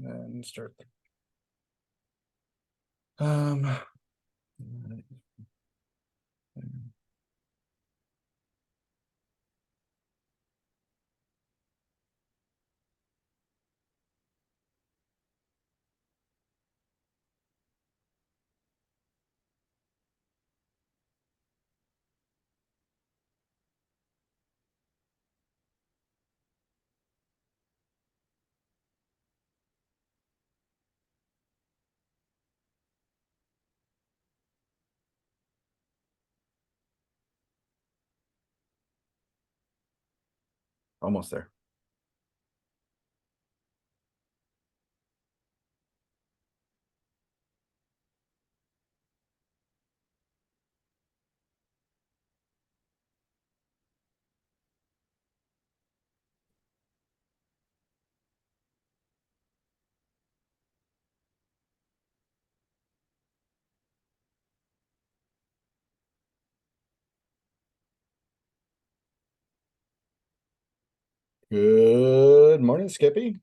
and start. Um, almost there. Good morning, Skippy.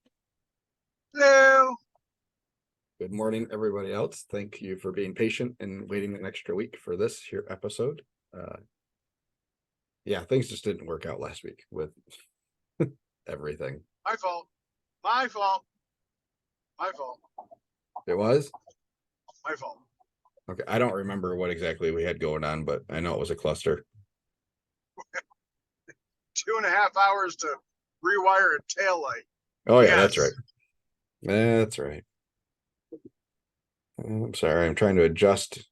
Hello. Good morning, everybody else. Thank you for being patient and waiting an extra week for this here episode. Yeah, things just didn't work out last week with everything. My fault. My fault. My fault. It was? My fault. Okay, I don't remember what exactly we had going on, but I know it was a cluster. 2.5 hours to rewire a tail light. Oh, yeah, that's right. That's right. I'm sorry. I'm trying to adjust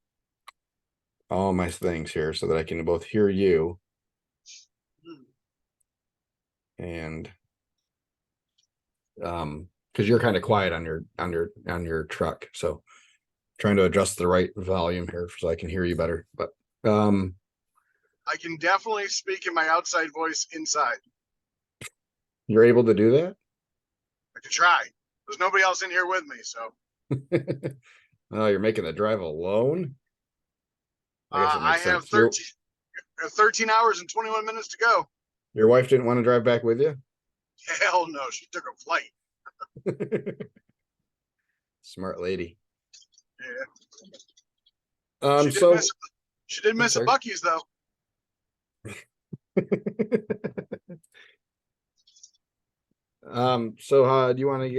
all my things here so that I can both hear you and because you're kind of quiet on your truck, so trying to adjust the right volume here so I can hear you better. But I can definitely speak in my outside voice inside. you're able to do that? I could try. There's nobody else in here with me, so Oh, you're making the drive alone? I guess it I makes have sense. 13 hours and 21 minutes to go. Your wife didn't want to drive back with you? Hell no, she took a flight. Smart lady. Yeah. She did miss a sorry. Buc-ee's though. So do you want to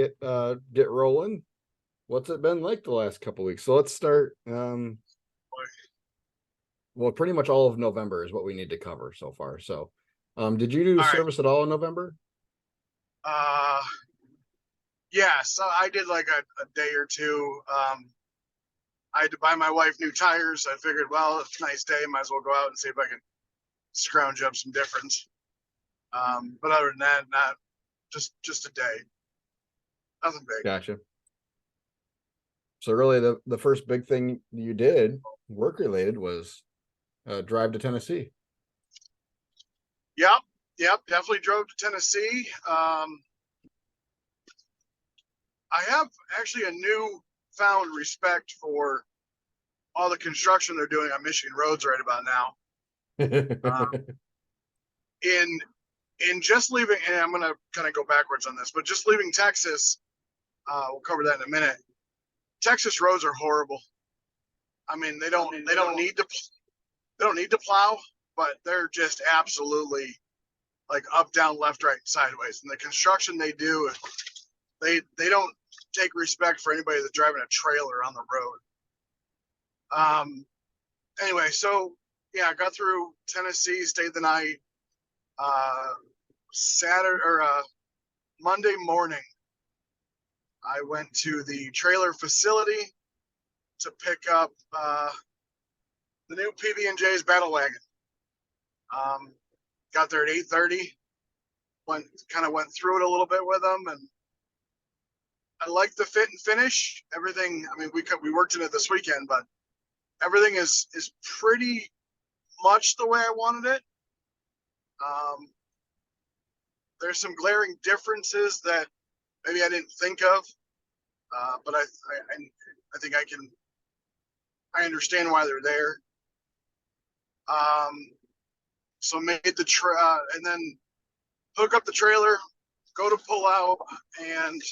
get rolling? What's it been like the last couple weeks? So let's start. Well, pretty much all of November is what we need to cover so far. So, did you do All service at all in November? Yeah, so I did like a day or two. I had to buy my wife new tires. I figured, well, it's a nice day, might as well go out and see if I can scrounge up some difference. But other than that, not just a day. Nothing big. Gotcha. So really the first big thing you did work related was drive to Tennessee. Yep, definitely drove to Tennessee. I have actually a new found respect for all the construction they're doing on Michigan roads right about now. In just leaving, and I'm going to kind of go backwards on this, but just leaving Texas, we'll cover that in a minute. Texas roads are horrible. I mean, they don't need to plow, but they're just absolutely like up, down, left, right, sideways. And the construction they do, they don't take respect for anybody that's driving a trailer on the road. Anyway, so yeah, I got through Tennessee, stayed the night. Monday morning, I went to the trailer facility to pick up the new PB&J's Battle Wagon. Got there at 8:30. Went through it a little bit with them, and I like the fit and finish. Everything. I mean, we worked in it this weekend, but everything is pretty much the way I wanted it. There's some glaring differences that maybe I didn't think of, but I think I understand why they're there. So made the and then hook up the trailer, go to pull out, and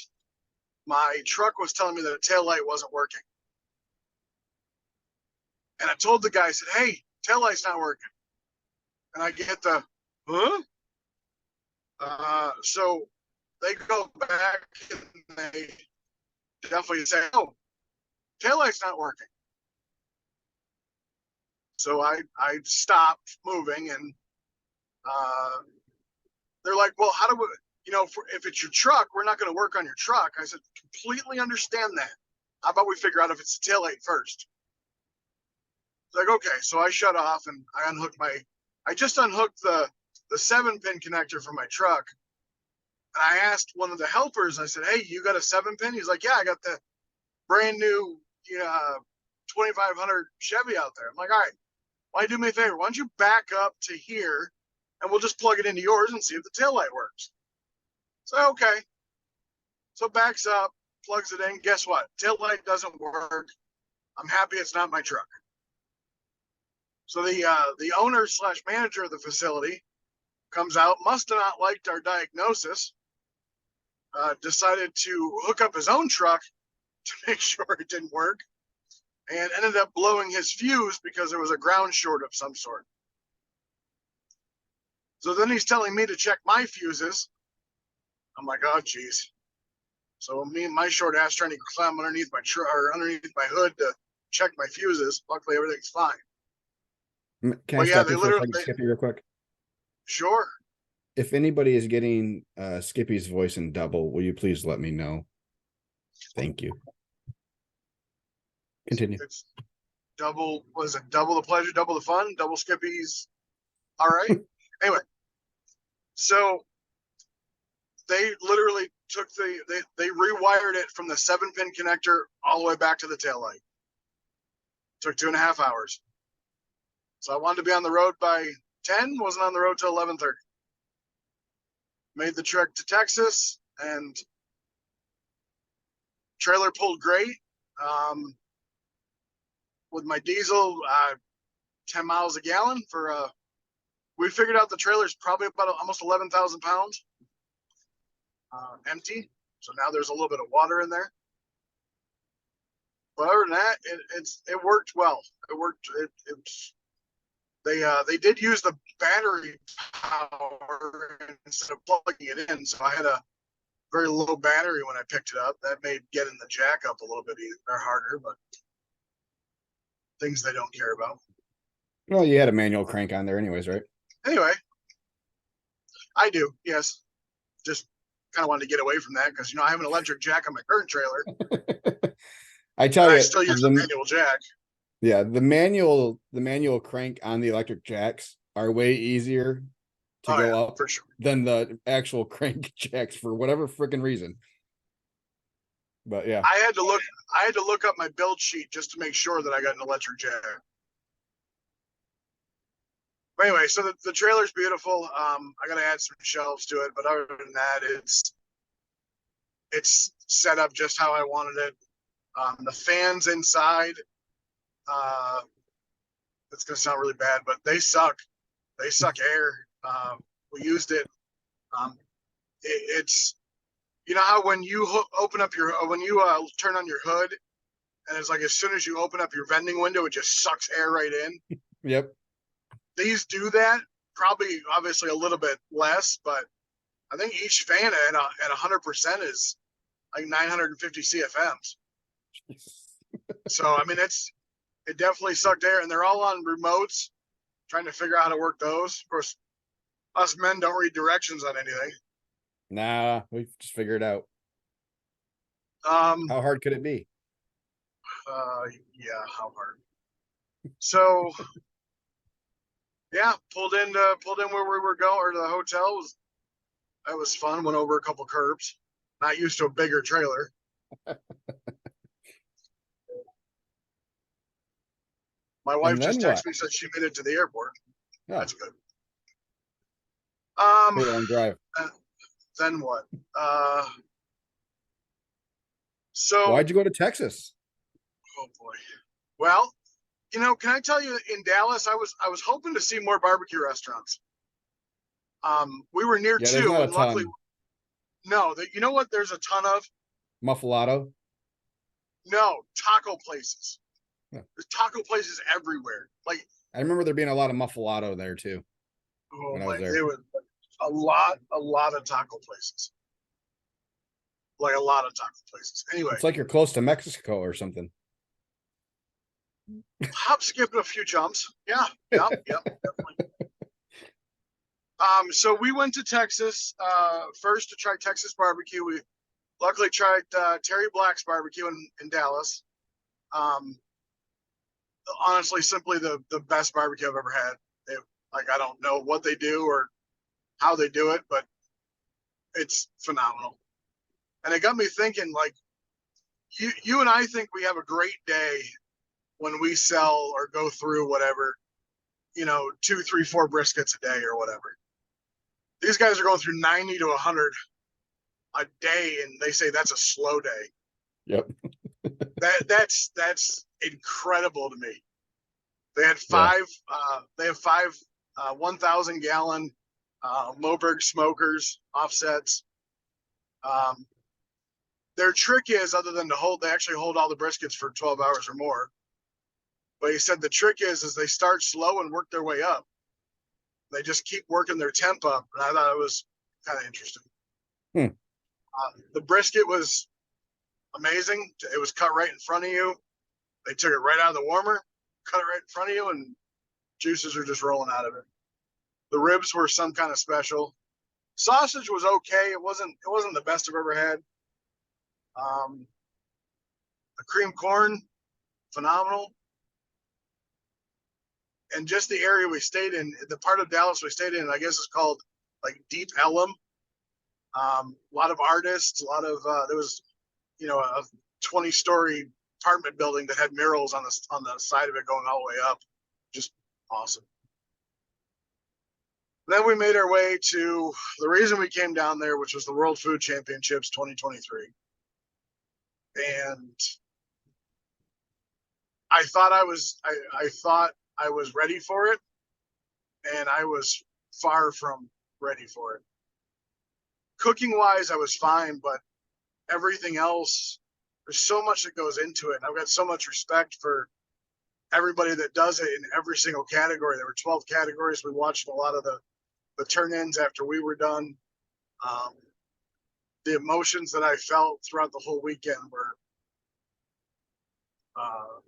my truck was telling me that the tail light wasn't working. And I told the guy, I said, hey, tail light's not working. And I get the, huh? So they go back and they definitely say, oh, tail light's not working. So I stopped moving, and they're like, well, how do we, if it's your truck, we're not going to work on your truck. I said, completely understand that. How about we figure out if it's the tail light first? It's like, okay. So I shut off and I just unhooked the 7-pin connector for my truck. And I asked one of the helpers, I said, hey, you got a 7-pin? He's like, yeah, I got the brand new 2500 Chevy out there. I'm like, all right, why do me a favor? Why don't you back up to here and we'll just plug it into yours and see if the tail light works. So, okay. So backs up, plugs it in. Guess what? Tail light doesn't work. I'm happy it's not my truck. So the owner / manager of the facility comes out, must have not liked our diagnosis, decided to hook up his own truck to make sure it didn't work, and ended up blowing his fuse because there was a ground short of some sort. So then he's telling me to check my fuses. I'm like, oh, geez. So me and my short ass trying to climb underneath my truck or underneath my hood to check my fuses. Luckily, everything's fine. Can I stop you for a second, Skippy, real quick? Sure. If anybody is getting Skippy's voice in double, will you please let me know? Thank you. Continue. It's double. Was it double the pleasure, double the fun, double Skippy's? All right. Anyway, so they literally took they rewired it from the 7-pin connector all the way back to the taillight. Took 2.5 hours. So I wanted to be on the road by 10, wasn't on the road till 11:30. Made the trek to Texas, and trailer pulled great. With my diesel, 10 miles a gallon for we figured out the trailer's probably about almost 11,000 pounds empty. So now there's a little bit of water in there. But other than that, it worked well. It worked. They did use the battery power instead of plugging it in, so I had a very low battery when I picked it up. That made getting the jack up a little bit harder, but things they don't care about. Well, you had a manual crank on there anyways, right? Anyway, I do, yes. Just kind of wanted to get away from that because I have an electric jack on my current trailer. I tell you, I still use the manual jack. Yeah, the manual crank on the electric jacks are way easier to go up for sure than the actual crank jacks for whatever freaking reason. But yeah, I had to look up my build sheet just to make sure that I got an electric jack. But anyway, so the trailer's beautiful. I got to add some shelves to it, but other than that, it's set up just how I wanted it. The fans inside, it's gonna sound really bad, but they suck. They suck air. We used it. It's how when you open up when you turn on your hood, and it's like as soon as you open up your vending window, it just sucks air right in. Yep. These do that, probably obviously a little bit less, but I think each fan at 100% is like 950 CFMs. So I mean, it definitely sucked air, and they're all on remotes. Trying to figure out how to work those. Of course, us men don't read directions on anything. Nah, we just figure it out. How hard could it be? Yeah, how hard? So, yeah, pulled in where we were going, or the hotel. That was fun. Went over a couple curbs. Not used to a bigger trailer. My wife just texted me, said she made it to the airport. Oh. That's good. Pretty long drive. Then what? So why'd you go to Texas? Oh boy. Well, can I tell you, in Dallas, I was hoping to see more barbecue restaurants. We were near two, and luckily, no. You know what? There's a ton of. Muffalado. No, taco places. Yeah. There's taco places everywhere. Like, I remember there being a lot of muffalado there too oh when I my, was there. it was a lot of taco places. Like a lot of taco places. Anyway, It's like you're close to Mexico or something. hop, skip, and a few jumps. Yeah, yeah, yeah, definitely. So we went to Texas first to try Texas barbecue. We luckily tried Terry Black's barbecue in Dallas. Um, Honestly, simply the best barbecue I've ever had. Like, I don't know what they do or how they do it, but it's phenomenal. And it got me thinking, like, you and I think we have a great day when we sell or go through whatever, 2, 3, 4 briskets a day or whatever. These guys are going through 90 to 100 a day, and they say that's a slow day. Yep. That's incredible to me. They had Yeah. five. They have five 1,000-gallon Moberg smokers offsets. Um, their trick is, other than to hold, they actually hold all the briskets for 12 hours or more. But he said the trick is they start slow and work their way up. They just keep working their temp up, and I thought it was kind of interesting. Hmm. The brisket was amazing. It was cut right in front of you. They took it right out of the warmer, cut it right in front of you, and juices are just rolling out of it. The ribs were some kind of special. Sausage was okay. It wasn't the best I've ever had. Um, the cream corn, phenomenal. And just the area we stayed in, the part of Dallas we stayed in, I guess it's called like Deep Ellum. A lot of artists, a lot of there was, a 20-story apartment building that had murals on the side of it going all the way up. Just awesome. Then we made our way to the reason we came down there, which was the World Food Championships 2023. And I thought I was ready for it, and I was far from ready for it. Cooking wise, I was fine, but everything else, there's so much that goes into it. And I've got so much respect for everybody that does it in every single category. There were 12 categories. We watched a lot of the turn-ins after we were done. Um, the emotions that I felt throughout the whole weekend were uh,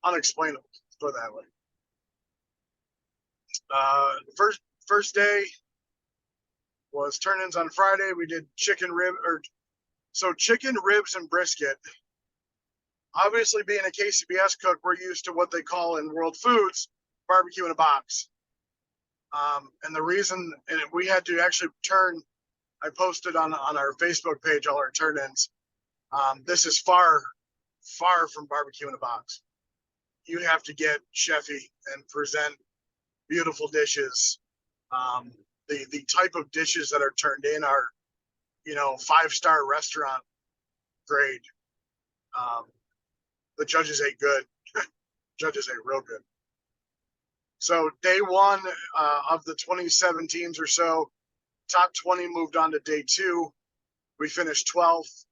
unexplainable, put it that way. First day was turn-ins on Friday. We did chicken ribs and brisket. Obviously, being a KCBS cook, we're used to what they call in World Foods barbecue in a box. And the reason, and we had to actually I posted on our Facebook page all our turn-ins. This is far, far from barbecue in a box. You have to get chefy and present beautiful dishes. The type of dishes that are turned in are, 5-star restaurant grade. Um, the judges ate good. Judges ate real good. So day one of the 27 teams or so, top 20 moved on to day two. We finished 12th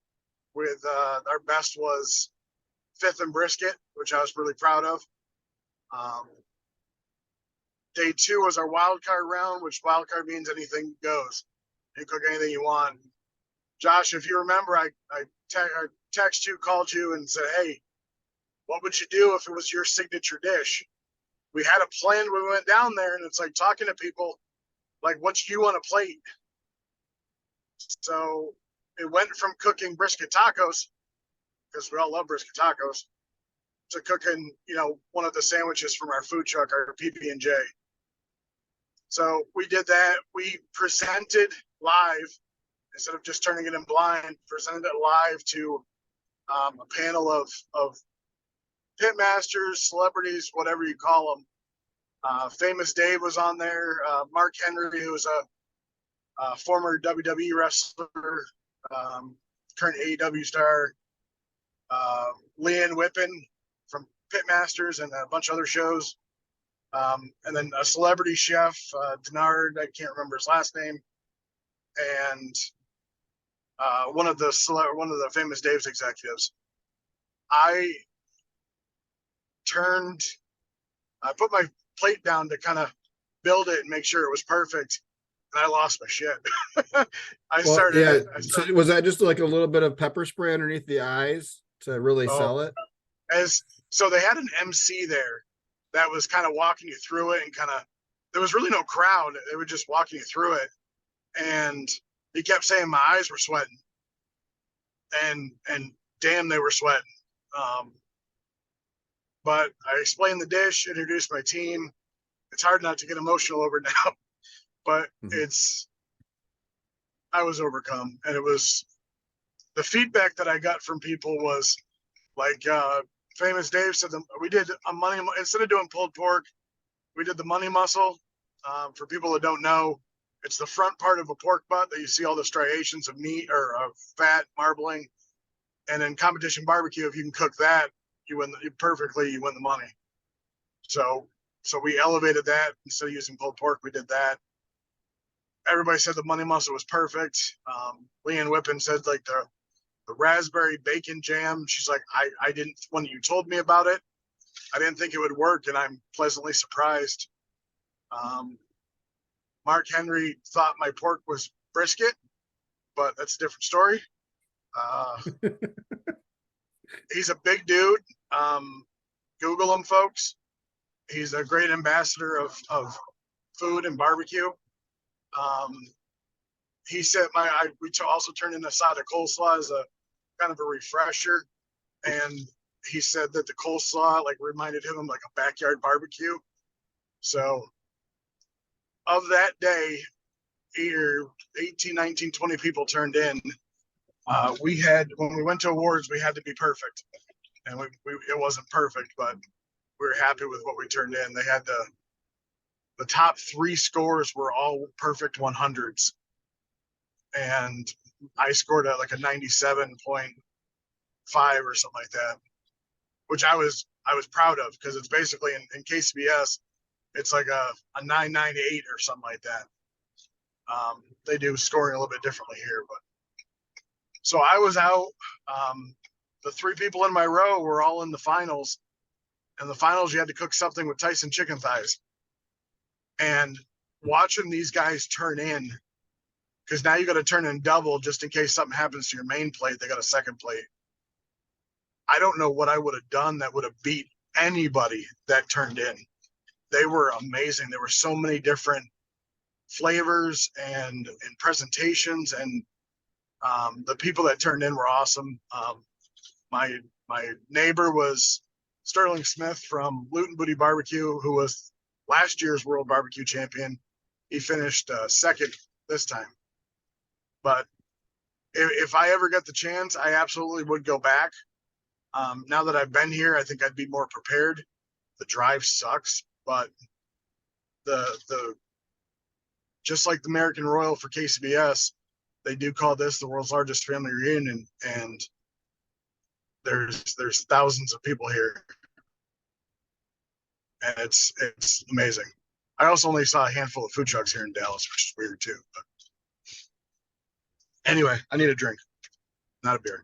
with our best was 5th in brisket, which I was really proud of. Day two was our wild card round, which wild card means anything goes. You cook anything you want. Josh, if you remember, I text you, called you, and said, "Hey, what would you do if it was your signature dish?" We had a plan when we went down there, and it's like talking to people, like, what do you want to plate? So it went from cooking brisket tacos, because we all love brisket tacos, to cooking, one of the sandwiches from our food truck, our PB&J. So we did that. We presented live instead of just turning it in blind. Presented it live to a panel of pitmasters, celebrities, whatever you call them. Famous Dave was on there. Mark Henry, who was a former WWE wrestler, current AEW star. Leanne Whippen from Pitmasters and a bunch of other shows. And then a celebrity chef, Denard, I can't remember his last name. And one of the famous Dave's executives. I turned, I put my plate down to kind of build it and make sure it was perfect, and I lost my shit. I Well, started yeah. it. I So started. was that just like a little bit of pepper spray underneath the eyes to really Oh, sell it? as so they had an MC there that was kind of walking you through it, and kind of there was really no crowd. They were just walking you through it, and he kept saying my eyes were sweating, and damn, they were sweating. Um, but I explained the dish, introduced my team. It's hard not to get emotional over it now, but Mhm. it's I was overcome, and it was the feedback that I got from people was like famous Dave said we did a money instead of doing pulled pork, we did the money muscle. For people that don't know, it's the front part of a pork butt that you see all the striations of meat or of fat marbling. And in competition barbecue, if you can cook that, you win perfectly. You win the money. So, so we elevated that instead of using pulled pork. We did that. Everybody said the money muscle was perfect. Leanne Whippen said like the raspberry bacon jam. She's like, I didn't when you told me about it, I didn't think it would work, and I'm pleasantly surprised. Um, Mark Henry thought my pork was brisket, but that's a different story. Uh, he's a big dude. Um, Google him, folks. He's a great ambassador of food and barbecue. Um, he said we also turned in a side of coleslaw as a kind of a refresher, and he said that the coleslaw like reminded him of like a backyard barbecue. So of that day, here 18, 19, 20 people turned in. We had when we went to awards, we had to be perfect, and it wasn't perfect, but we were happy with what we turned in. They had the top three scores were all perfect 100s, and I scored at like a 97.5 or something like that, which I was proud of because it's basically in KCBS, it's like a 998 or something like that. They do scoring a little bit differently here, but so I was out. The three people in my row were all in the finals. And the finals, you had to cook something with Tyson chicken thighs. And watching these guys turn in, because now you got to turn in double just in case something happens to your main plate. They got a second plate. I don't know what I would have done that would have beat anybody that turned in. They were amazing. There were so many different flavors and presentations, and the people that turned in were awesome. My my neighbor was Sterling Smith from Luton Booty Barbecue, who was last year's world barbecue champion. He finished second this time. But if I ever get the chance, I absolutely would go back. Now that I've been here, I think I'd be more prepared. The drive sucks, but the just like the American Royal for KCBS, they do call this the world's largest family reunion, and there's thousands of people here, and it's amazing. I also only saw a handful of food trucks here in Dallas, which is weird too. But anyway, I need a drink, not a beer.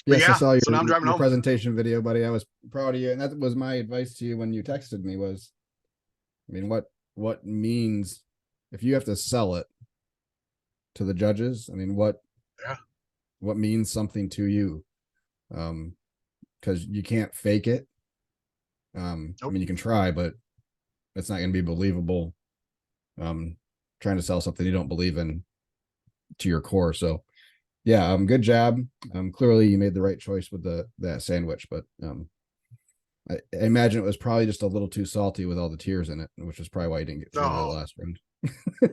But Yes, I yeah, saw so now I'm driving your home. presentation video, buddy. I was proud of you, and that was my advice to you when you texted me. Was I mean, what means if you have to sell it to the judges? I mean, Yeah, what means something to you? Because you can't fake it. I nope. mean, you can try, but it's not going to be believable. Trying to sell something you don't believe in to your core. So, yeah, good job. Clearly you made the right choice with that sandwich, but I imagine it was probably just a little too salty with all the tears in it, which is probably why you didn't get through to the Oh last round.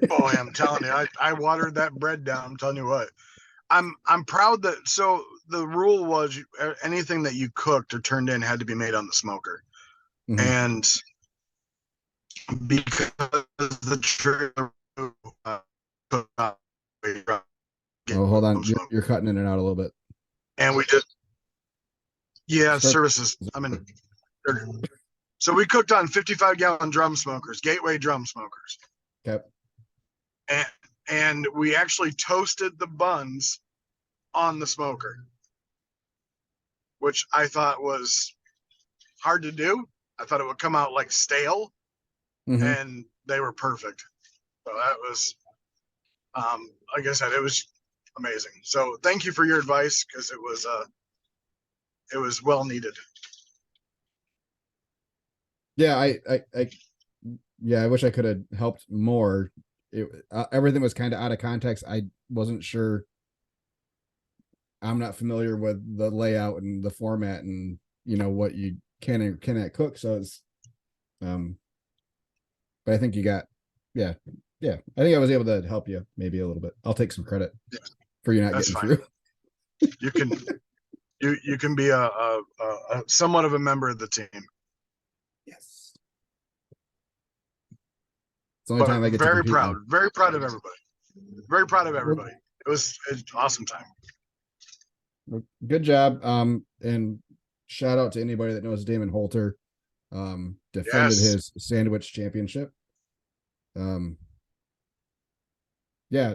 boy, I'm telling you, I watered that bread down. I'm telling you what. I'm proud that so the rule was anything that you cooked or turned in had to be made on the smoker. Mhm. And because the trailer Oh, hold on, you're cutting in and out a little bit. and we just yeah Start. services. I mean, So we cooked on 55-gallon drum smokers, Gateway drum smokers. Okay. And we actually toasted the buns on the smoker, which I thought was hard to do. I thought it would come out like stale, Mm-hmm. and they were perfect. So that was, like I said, it was amazing. So thank you for your advice, because it was well needed. Yeah, yeah, I wish I could have helped more. Everything was kind of out of context. I wasn't sure. I'm not familiar with the layout and the format and what you can and cannot cook. So it's, but I think you got, yeah, yeah. I think I was able to help you maybe a little bit. I'll take some credit for you not That's getting fine. through. You can you can be a somewhat of a member of the team. Yes. It's the only But time I get to very compete proud, now. very proud of everybody. Very proud of Well, everybody. It was an awesome time. good job. And shout out to anybody that knows Damon Holter. Defended Yes. his sandwich championship. Um, yeah,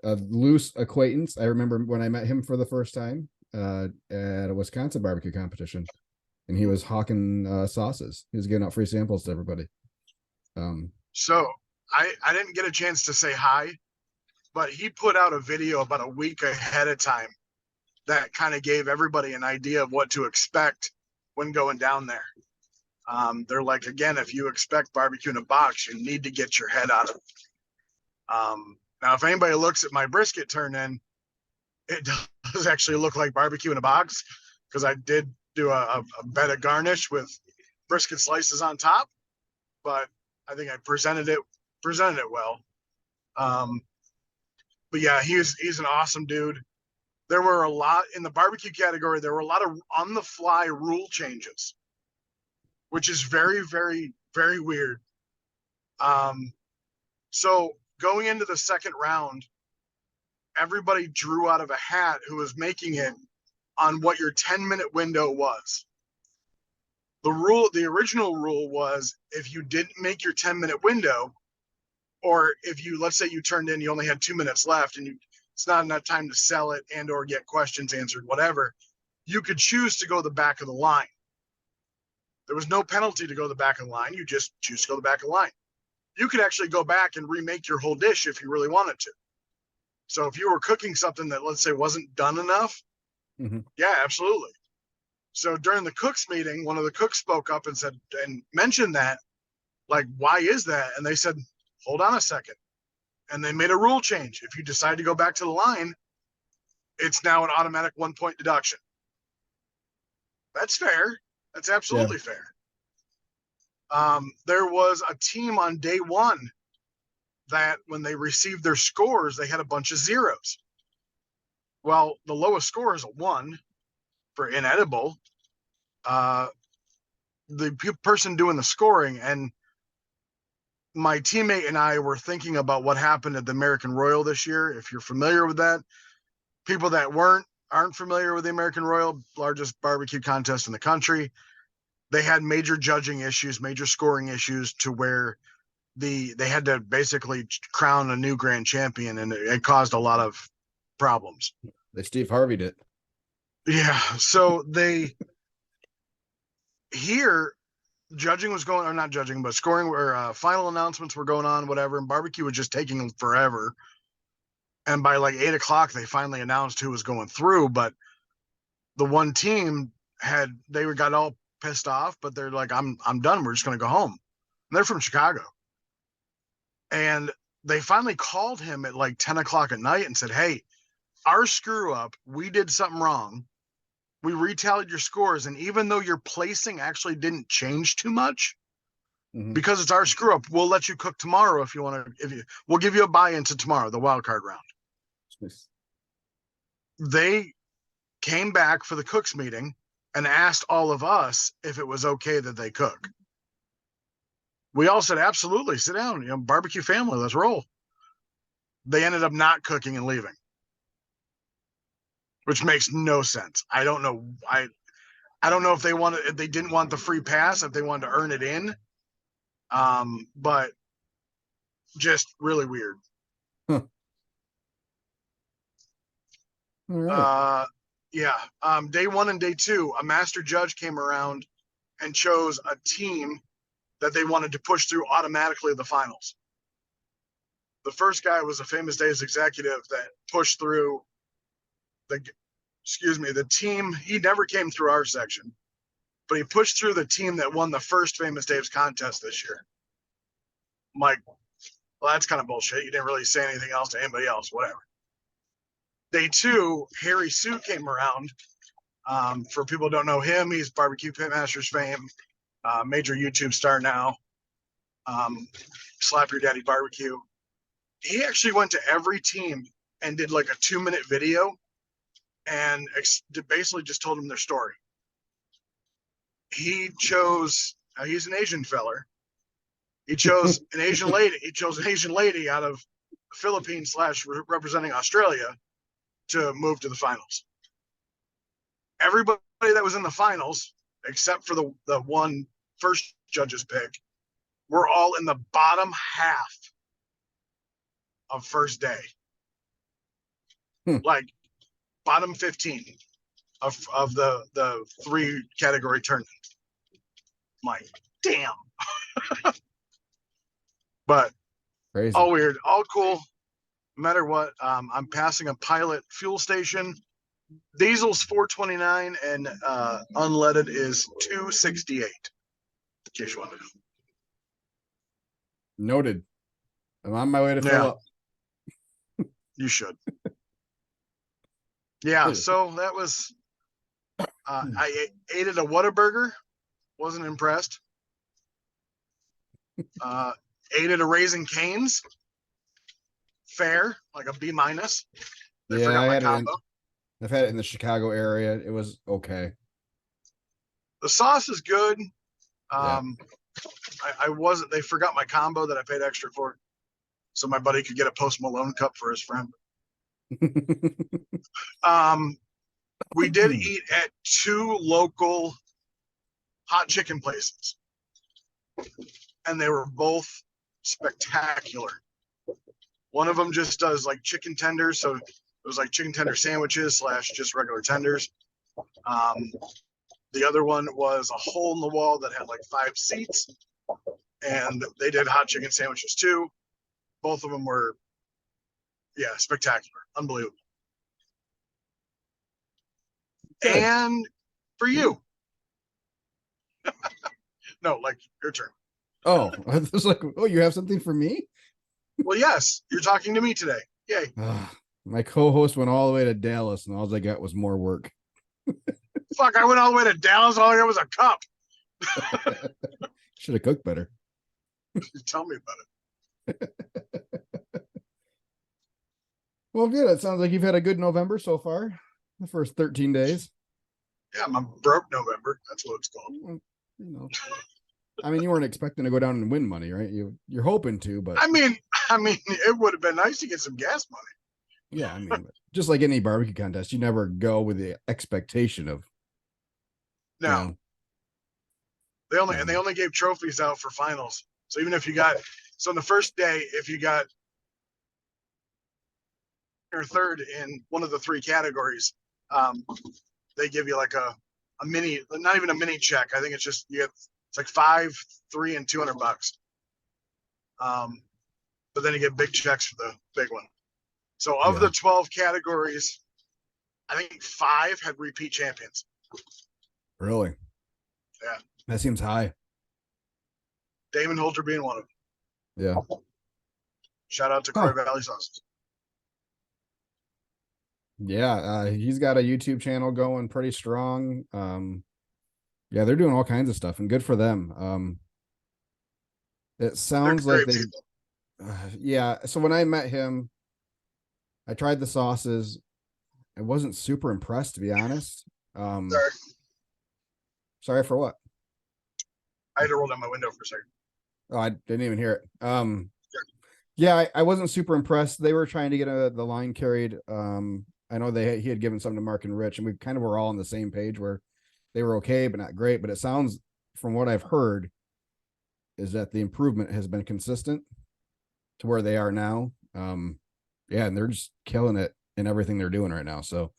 a loose acquaintance. I remember when I met him for the first time at a Wisconsin barbecue competition, and he was hawking sauces. He was giving out free samples to everybody. So I didn't get a chance to say hi, but he put out a video about a week ahead of time that kind of gave everybody an idea of what to expect when going down there. They're like, again, if you expect barbecue in a box, you need to get your head out of it. Now, if anybody looks at my brisket turn in, it does actually look like barbecue in a box, because I did do a bed of garnish with brisket slices on top, but I think I presented it well. Um, but yeah, he's an awesome dude. There were a lot in the barbecue category. There were a lot of on the fly rule changes, which is very, very, very weird. Um, so going into the second round, everybody drew out of a hat who was making it on what your 10-minute window was. The original rule was, if you didn't make your 10-minute window, or if you, let's say you turned in, you only had 2 minutes left and it's not enough time to sell it and or get questions answered, whatever, you could choose to go the back of the line. There was no penalty to go the back of the line. You just choose to go the back of the line. You could actually go back and remake your whole dish if you really wanted to. So if you were cooking something that, let's say, wasn't done enough, yeah, absolutely. So during the cooks meeting, one of the cooks spoke up and said, and mentioned that, like, why is that? And they said, hold on a second. And they made a rule change. If you decide to go back to the line, it's now an automatic 1 point deduction. That's fair. That's Yeah. absolutely fair. There was a team on day one that when they received their scores, they had a bunch of zeros. Well, the lowest score is a 1 for inedible. The person doing the scoring, and my teammate and I were thinking about what happened at the American Royal this year. If you're familiar with that, people that aren't familiar with the American Royal, largest barbecue contest in the country, they had major judging issues, major scoring issues, to where they had to basically crown a new grand champion, and it caused a lot of problems. They Steve Harvey'd it. Yeah, so here judging was going, or not judging, but scoring, or final announcements were going on, whatever, and barbecue was just taking forever. And by like 8 o'clock, they finally announced who was going through. But the one team they got all pissed off, but they're like, I'm done. We're just going to go home. And they're from Chicago. And they finally called him at like 10 o'clock at night and said, hey, our screw up, we did something wrong. We retallied your scores. And even though your placing actually didn't change too much, because it's our screw up, we'll let you cook tomorrow if you want to. We'll give you a buy into tomorrow, the wild card round. Nice. They came back for the cooks meeting and asked all of us if it was okay that they cook. We all said, absolutely, sit down, barbecue family, let's roll. They ended up not cooking and leaving, which makes no sense. I don't know. I don't know if they didn't want the free pass, if they wanted to earn it in. But just really weird. Huh. All right. Yeah. Day one and day two, a master judge came around and chose a team that they wanted to push through automatically the finals. The first guy was a famous Days executive that pushed through the the team. He never came through our section, but he pushed through the team that won the first Famous Dave's contest this year. I'm like, well, that's kind of bullshit. You didn't really say anything else to anybody else, whatever. Day two, Harry Sue came around. For people who don't know him, he's Barbecue Pitmasters fame, major YouTube star now. Slap Your Daddy Barbecue. He actually went to every team and did like a 2-minute video and basically just told them their story. He chose, he's an Asian feller. He chose an Asian lady. He chose an Asian lady out of the Philippines / representing Australia to move to the finals. Everybody that was in the finals, except for the one first judge's pick, were all in the bottom half of first day. Like bottom 15 of the 3 category tournament. I'm like, damn. But Crazy. all weird, all cool. No matter what, I'm passing a pilot fuel station. Diesel's $4.29 and unleaded is $2.68. In case you want to know. Noted. I'm on my way to fill up. You should. Yeah, so that was I ate at a Whataburger. Wasn't impressed. Ate at a Raising Cane's. Fair, like a B-. They forgot my combo. I've had it in the Chicago area. It was okay. The sauce is good. Yeah. They forgot my combo that I paid extra for. So my buddy could get a Post Malone cup for his friend. We did eat at 2 local hot chicken places. And they were both spectacular. One of them just does like chicken tenders. So it was like chicken tender sandwiches / just regular tenders. The other one was a hole in the wall that had like 5 seats. And they did hot chicken sandwiches too. Both of them were, spectacular. Unbelievable. Good. And for you. No, like your turn. Oh, I was like, oh, you have something for me? Well, yes, you're talking to me today. Yay. My co-host went all the way to Dallas and all I got was more work. Fuck, I went all the way to Dallas. All I got was a cup. Should have cooked better. Tell me about it. Well, good. It sounds like you've had a good November so far. The first 13 days. Yeah, I'm broke November. That's what it's called. You know, I mean, you weren't expecting to go down and win money, right? You're hoping to, but I mean, it would have been nice to get some gas money. Yeah, I mean, just like any barbecue contest, you never go with the expectation of. No. They only gave trophies out for finals. So even if you got on the first day, if you got or third in one of the 3 categories, they give you like a mini, not even a mini check. I think it's just it's like $5, $3, and $200. But then you get big checks for the big one. So of the 12 categories, I think 5 had repeat champions. Really? Yeah. That seems high. Damon Holter being one of them. Yeah. Shout out to Croy Valley Sauces. Yeah, he's got a YouTube channel going pretty strong. Yeah, they're doing all kinds of stuff, and good for them. It sounds like they. Yeah, so when I met him, I tried the sauces. I wasn't super impressed, to be honest. Sorry for what? I had to roll down my window for a second. Oh, I didn't even hear it. Yeah, I wasn't super impressed. They were trying to get the line carried. I know he had given some to Mark and Rich, and we kind of were all on the same page where they were okay, but not great. But it sounds from what I've heard is that the improvement has been consistent to where they are now. Yeah, and they're just killing it in everything they're doing right now. So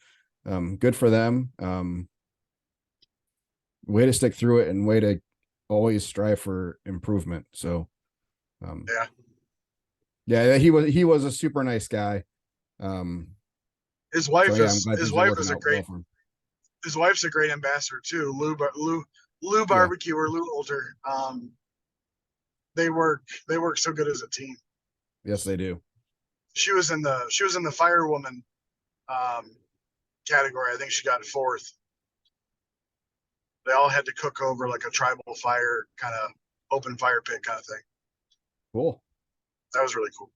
good for them. Way to stick through it and way to always strive for improvement. So Yeah. yeah, he was a super nice guy. His So wife yeah, I'm is glad his things are wife working is a out well great for him. his wife's a great ambassador too. Lou Yeah, Barbecue or Lou Older. They work so good as a team. yes, they do. She was in the firewoman um, category. I think she got fourth. They all had to cook over like a tribal fire kind of open fire pit kind of thing. Cool. That was really cool.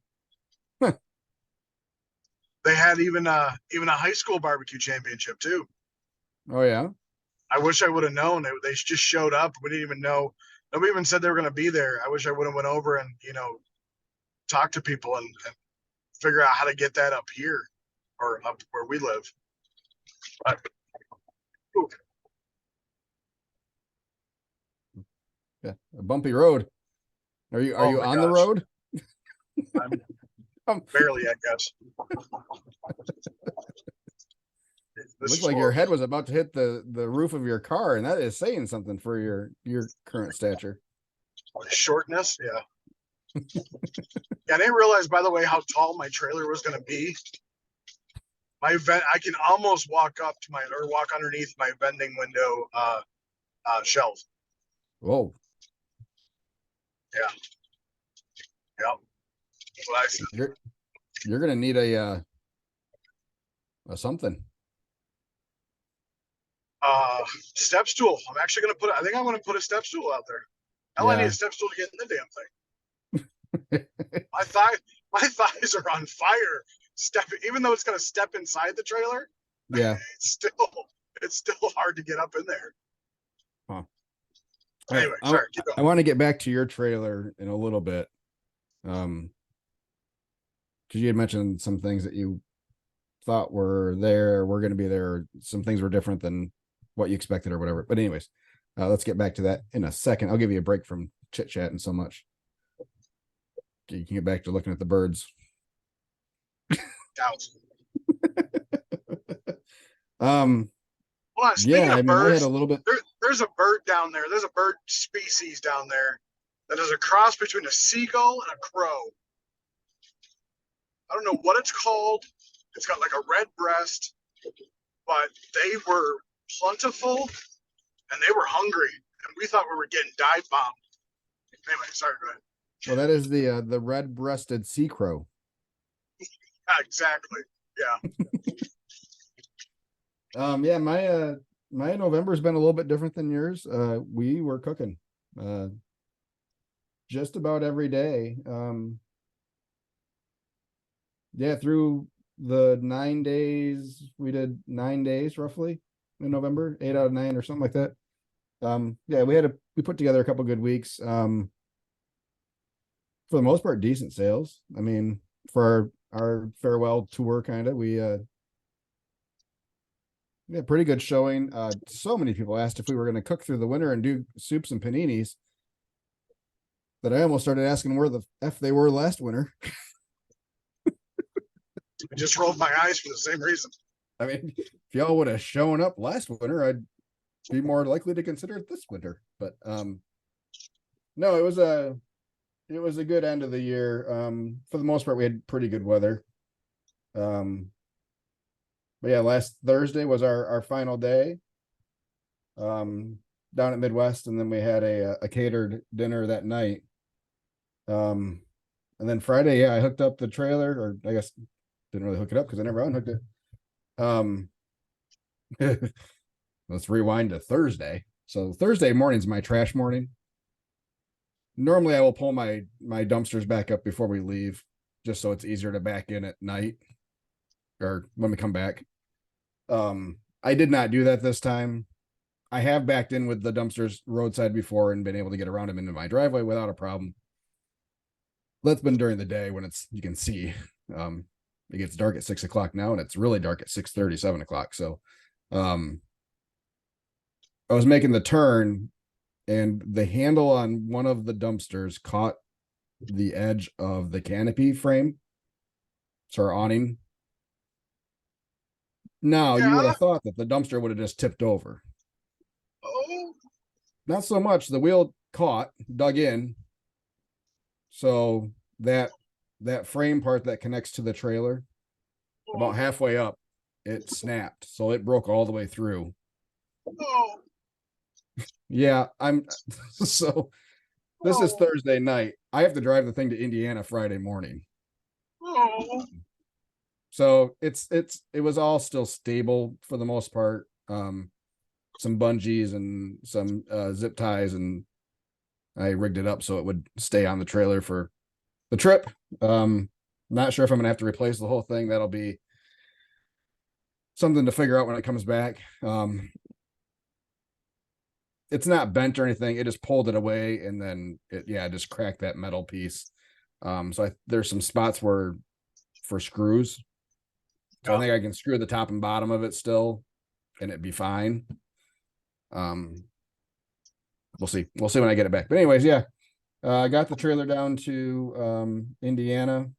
They had even a high school barbecue championship too. Oh yeah. I wish I would have known. They just showed up. We didn't even know. Nobody even said they were going to be there. I wish I would have went over and talk to people and figure out how to get that up here or up where we live. But, Yeah, a bumpy road. Are oh you my on the gosh, road? I'm Um, barely, I guess. This Looked is like your head horrible. was about to hit the roof of your car, and that is saying something for your current stature. Shortness, yeah. Yeah, I didn't realize, by the way, how tall my trailer was going to be. My vent, I can almost walk up to my or walk underneath my vending window shelf. Whoa, Yeah, yeah. That's what I said. you're gonna need a something. Step stool. I'm actually going to I think I'm going to put a step stool out there. Hell, I need a Yeah, step stool to get in the damn thing. My thigh, my thighs are on fire. Even though it's going to step inside the trailer, yeah. it's still, it's still hard to get up in there. Huh. All right, Anyway, sorry, keep I going. want to get back to your trailer in a little bit. Because you had mentioned some things that you thought were there, were going to be there. Some things were different than what you expected or whatever. But anyways, let's get back to that in a second. I'll give you a break from chit chatting so much. You can get back to looking at the birds. Out. um, Hold on. yeah, Speaking I of mean, I had a birds, little bit. there's a bird down there. There's a bird species down there that is a cross between a seagull and a crow. I don't know what it's called. It's got like a red breast, but they were plentiful and they were hungry, and we thought we were getting dive bombed. Anyway, sorry, go ahead. Well, that is the red-breasted sea crow. Yeah, exactly. Yeah. Yeah, my November's been a little bit different than yours. We were cooking just about every day. Yeah, through the 9 days, we did 9 days roughly in November, 8 out of 9 or something like that. Yeah, we put together a couple good weeks. For the most part, decent sales. I mean, for our farewell tour, kind of, we yeah, pretty good showing. So many people asked if we were going to cook through the winter and do soups and paninis that I almost started asking where the F they were last winter. I just rolled my eyes for the same reason. I mean, if y'all would have shown up last winter, I'd be more likely to consider it this winter. But no, it was a good end of the year. For the most part, we had pretty good weather. But yeah, last Thursday was our final day down at Midwest, and then we had a catered dinner that night. And then Friday, yeah, I hooked up the trailer, or I guess didn't really hook it up because I never unhooked it. Let's rewind to Thursday. So Thursday morning's my trash morning. Normally I will pull my dumpsters back up before we leave, just so it's easier to back in at night or when we come back. I did not do that this time. I have backed in with the dumpsters roadside before and been able to get around them into my driveway without a problem. That's been during the day when you can see. It gets dark at 6 o'clock now, and it's really dark at 6:30, 7 o'clock. So, I was making the turn and the handle on one of the dumpsters caught the edge of the canopy frame. So our awning. Now you would Yeah. have thought that the dumpster would have just tipped over. Oh. Not so much. The wheel caught, dug in. So that frame part that connects to the trailer, about halfway up, it snapped. So it broke all the way through. Oh. Yeah, I'm so this is Oh. Thursday night. I have to drive the thing to Indiana Friday morning. Oh. So it was all still stable for the most part. Some bungees and some zip ties, and I rigged it up so it would stay on the trailer for the trip. Not sure if I'm gonna have to replace the whole thing. That'll be something to figure out when it comes back. It's not bent or anything. It just pulled it away and then just cracked that metal piece. So there's some spots where for screws. So I think I can screw the top and bottom of it still, and it'd be fine. We'll see. We'll see when I get it back. But anyways, yeah, I got the trailer down to Indiana,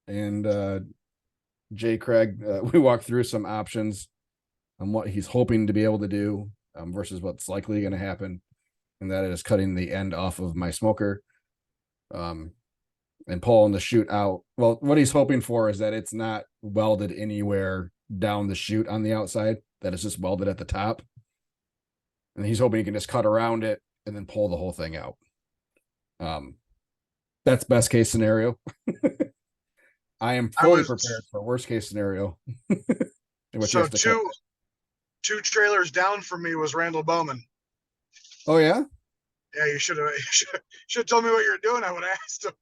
and Jay Craig, we walked through some options on what he's hoping to be able to do versus what's likely going to happen, and that is cutting the end off of my smoker and pulling the chute out. Well, what he's hoping for is that it's not welded anywhere down the chute on the outside, that it's just welded at the top. And he's hoping he can just cut around it and then pull the whole thing out. That's best case scenario. I am fully prepared for worst case scenario. So two trailers down from me was Randall Bowman. Oh yeah? Yeah, you should have told me what you're doing. I would have asked him.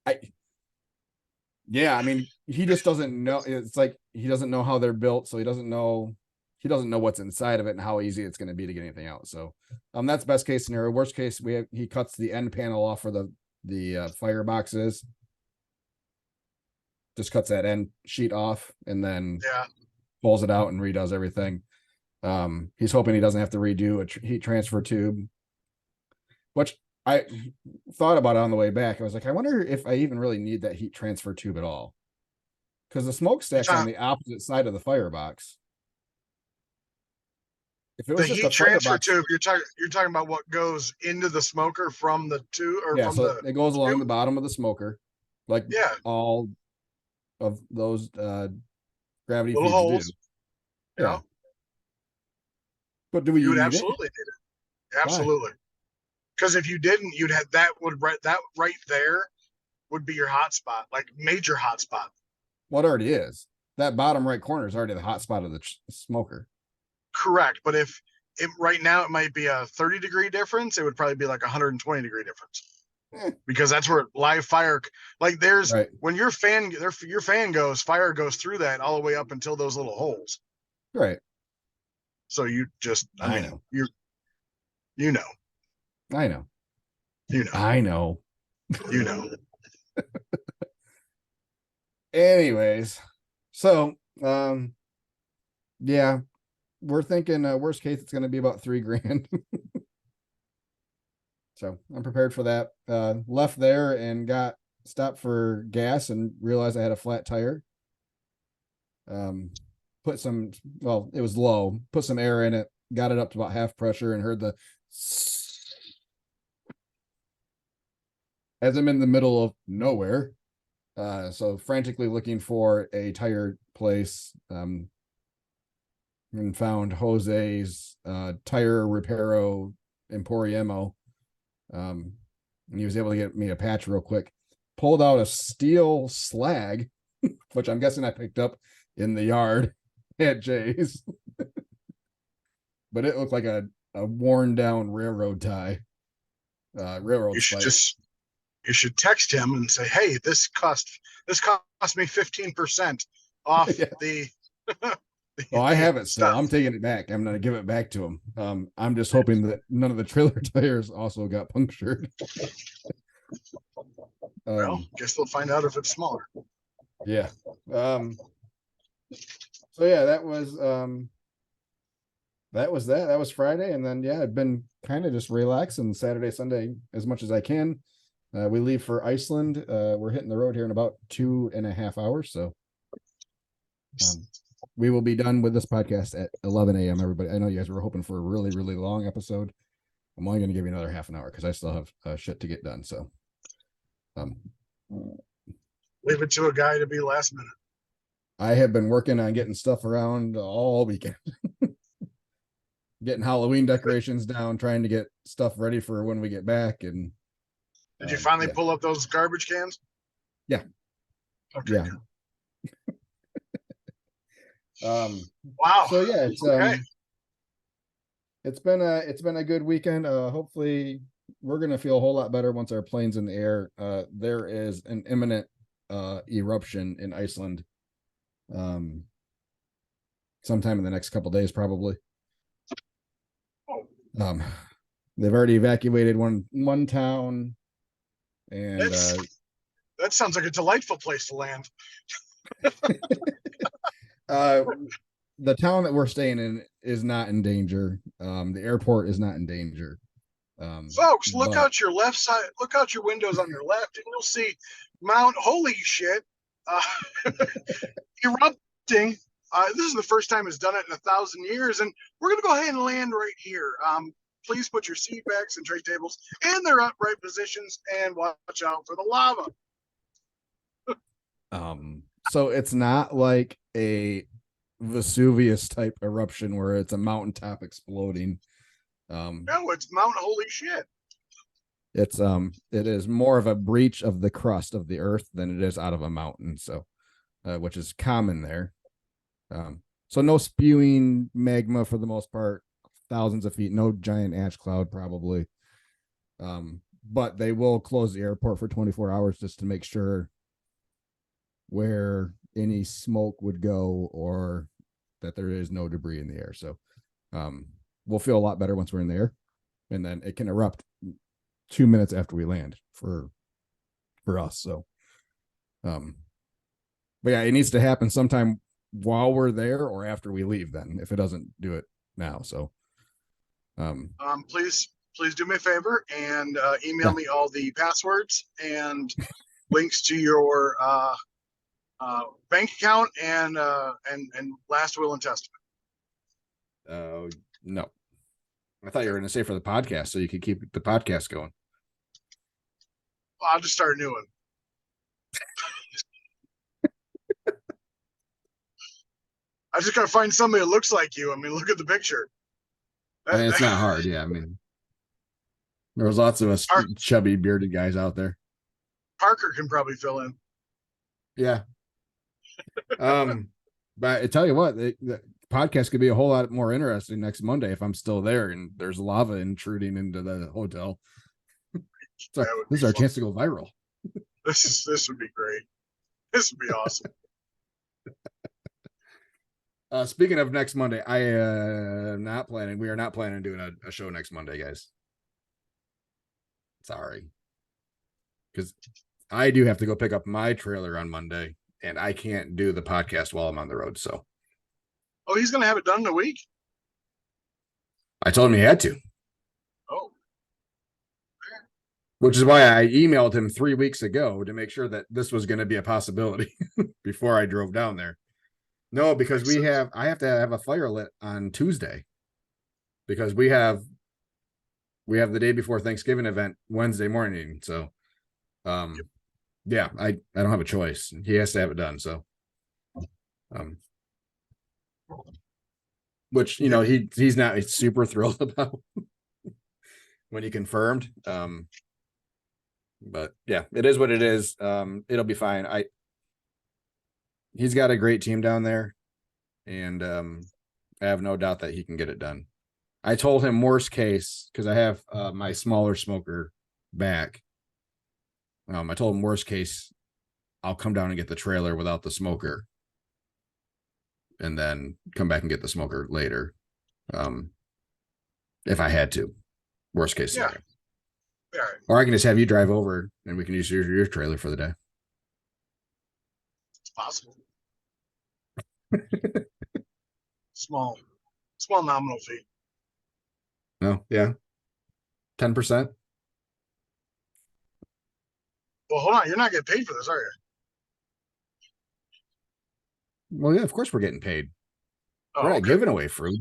I mean, he just doesn't know. It's like he doesn't know how they're built, so he doesn't know what's inside of it and how easy it's going to be to get anything out. So that's best case scenario. Worst case, he cuts the end panel off for the fireboxes. Just cuts that end sheet off and then pulls it out and redoes everything. He's hoping he doesn't have to redo a heat transfer tube, which I thought about it on the way back. I was like, I wonder if I even really need that heat transfer tube at all, because the smokestack's on the opposite side of the firebox. If it was the just heat a transfer firebox tube, you're talking about what goes into the smoker from the tube or from so the it goes along tube? the bottom of the smoker, like all of those gravity little feeds do. holes. Yeah. But do You you would need it? absolutely need it. Why? Absolutely. Because if you didn't, you'd have that right there would be your hot spot, like major hot spot. What already is. That bottom right corner is already the hot spot of the smoker. Correct. But if right now it might be a 30-degree difference, it would probably be like a 120-degree difference. Because that's where live fire, like there's when your fan goes, fire goes through that all the way up until those little holes. Right. So you just, I know. You know. I know. You know. I know. You know. Anyways, so yeah, we're thinking worst case it's going to be about $3,000. So I'm prepared for that. Left there and got stopped for gas and realized I had a flat tire. Put some, well, it was low, put some air in it, got it up to about half pressure and heard the as I'm in the middle of nowhere. So frantically looking for a tire place, and found Jose's tire reparo emporiemo. And he was able to get me a patch real quick. Pulled out a steel slag, which I'm guessing I picked up in the yard at Jay's. But it looked like a worn down railroad tie. Railroad spike. You should text him and say, "Hey, this cost me 15% off the." Well, I have it still. I'm taking it back. I'm going to give it back to him. I'm just hoping that none of the trailer tires also got punctured. Well, guess we'll find out if it's smaller. Yeah. So yeah, that was that was that. That was Friday, and then yeah, I've been kind of just relaxing Saturday, Sunday as much as I can. We leave for Iceland. We're hitting the road here in about 2.5 hours, so um, we will be done with this podcast at 11 a.m. Everybody, I know you guys were hoping for a really, really long episode. I'm only going to give you another half an hour because I still have shit to get done. So, um, Leave it to a guy to be last minute. I have been working on getting stuff around all weekend, getting Halloween decorations down, trying to get stuff ready for when we get back. And Did you finally yeah, pull up those garbage cans? yeah, Okay. yeah. Wow. So yeah, Okay. it's been a good weekend. Hopefully we're gonna feel a whole lot better once our plane's in the air. There is an imminent eruption in Iceland. Um, sometime in the next couple days, probably. Oh, Um, they've already evacuated one town, and that sounds like a delightful place to land. uh, the town that we're staying in is not in danger. The airport is not in danger. Folks, look But out your left side. Look out your windows on your left, and you'll see Mount Holy Shit uh, erupting. This is the first time it's done it in 1,000 years, and we're going to go ahead and land right here. Please put your seat backs and tray tables in their upright positions and watch out for the lava. so it's not like a Vesuvius type eruption where it's a mountaintop exploding. No, it's Mount Holy Shit. It is more of a breach of the crust of the earth than it is out of a mountain. So, which is common there. So no spewing magma for the most part, thousands of feet, no giant ash cloud probably. But they will close the airport for 24 hours just to make sure where any smoke would go or that there is no debris in the air. So we'll feel a lot better once we're in there, and then it can erupt 2 minutes after we land for us. So but yeah, it needs to happen sometime while we're there or after we leave then, if it doesn't do it now. So Please do me a favor and email yeah. me all the passwords and links to your bank account and last will and testament. No, I thought you were going to say for the podcast so you could keep the podcast going. I'll just start a new one. I just gotta find somebody that looks like you. I mean, look at the picture. I mean, it's not hard. Yeah, I mean, there was lots of us chubby, bearded guys out there. Parker can probably fill in. Yeah. But I tell you what, the podcast could be a whole lot more interesting next Monday if I'm still there and there's lava intruding into the hotel. So this is our chance to go viral. This would be great. This would be awesome. Speaking of next Monday, we are not planning doing a show next Monday, guys. Sorry. Because I do have to go pick up my trailer on Monday, and I can't do the podcast while I'm on the road. So, oh, he's gonna have it done in a week. I told him he had to. Oh, which is why I emailed him 3 weeks ago to make sure that this was going to be a possibility before I drove down there. No, because I have to have a fire lit on Tuesday because we have the day before Thanksgiving event Wednesday morning. So, yeah, I don't have a choice. He has to have it done. So, which, you know, he's not super thrilled about when he confirmed. But yeah, it is what it is. It'll be fine. He's got a great team down there, and I have no doubt that he can get it done. I told him worst case, because I have my smaller smoker back. I told him worst case, I'll come down and get the trailer without the smoker, and then come back and get the smoker later, if I had to. Worst case scenario. Yeah. Right. Or I can just have you drive over, and we can use your trailer for the day. It's possible. Small Small nominal fee. No, yeah. 10%. Well, hold on. You're not getting paid for this, are you? Well, yeah, of course we're getting paid. We're Oh, not okay. giving away fruit.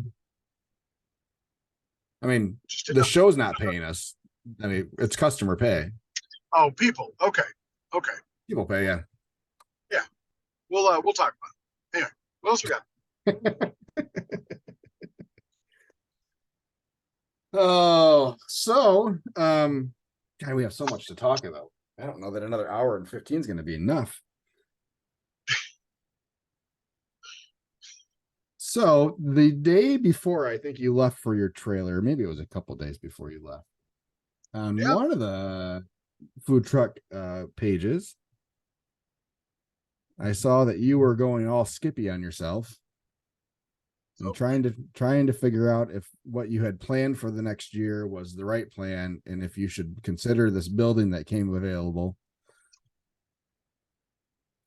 I mean, Just the show's not paying us. I mean, it's customer pay. oh, people. Okay. Okay. People pay, yeah. Yeah. We'll talk about it. Anyway, what else we got? Oh, so God, we have so much to talk about. I don't know that another hour and 15 is going to be enough. So the day before I think you left for your trailer, maybe it was a couple days before you left, on Yeah. one of the food truck pages, I saw that you were going all skippy on yourself and So, trying to figure out if what you had planned for the next year was the right plan and if you should consider this building that came available.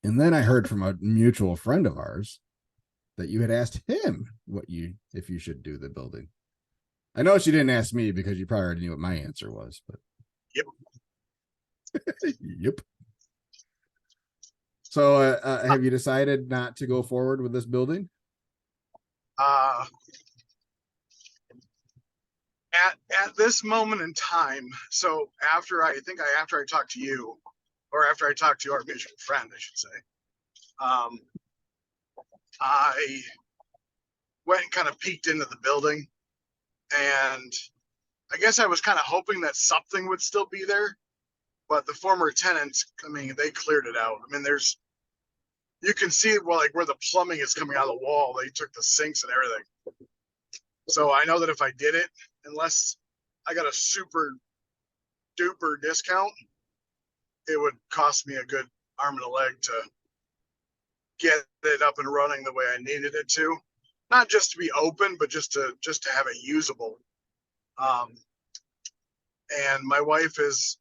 And then I heard from a mutual friend of ours that you had asked him if you should do the building. I know she didn't ask me because you probably already knew what my answer was, but yep. yep. So have you decided not to go forward with this building? Uh, at this moment in time, so after I talked to you, or after I talked to our mutual friend, I should say, um, I went and kind of peeked into the building, and I guess I was kind of hoping that something would still be there, but the former tenants, I mean, they cleared it out. I mean, you can see where the plumbing is coming out of the wall. They took the sinks and everything. So I know that if I did it, unless I got a super duper discount, it would cost me a good arm and a leg to get it up and running the way I needed it to. Not just to be open, but just to have it usable. Um, and my wife is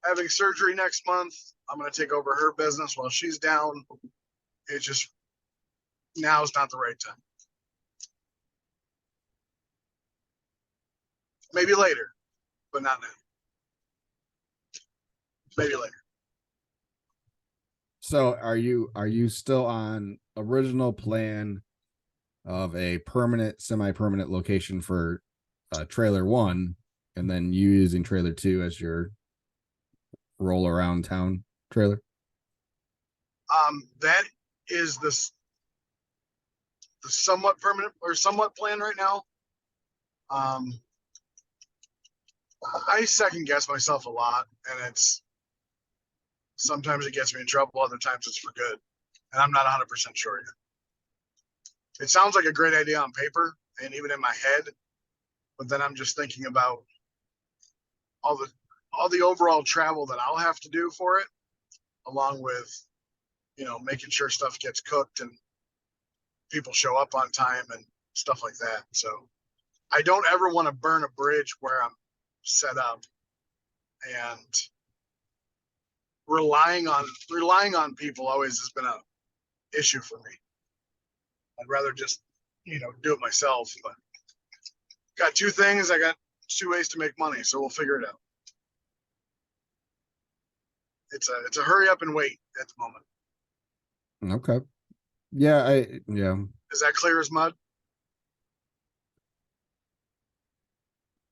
having surgery next month. I'm going to take over her business while she's down. It's just now is not the right time. Maybe later, but not now. Maybe later. So are you still on original plan of a permanent, semi-permanent location for trailer one, and then you using trailer two as your roll around town trailer? That is the somewhat permanent or somewhat plan right now. Um, I second guess myself a lot, and it's sometimes it gets me in trouble, other times it's for good, and I'm not 100% sure yet. It sounds like a great idea on paper and even in my head, but then I'm just thinking about all the all the overall travel that I'll have to do for it, along with making sure stuff gets cooked and people show up on time and stuff like that. So I don't ever want to burn a bridge where I'm set up, and relying on people always has been a issue for me. I'd rather just do it myself. But got two things. I got two ways to make money, so we'll figure it out. It's a hurry up and wait at the moment. Okay. Yeah. Is that clear as mud?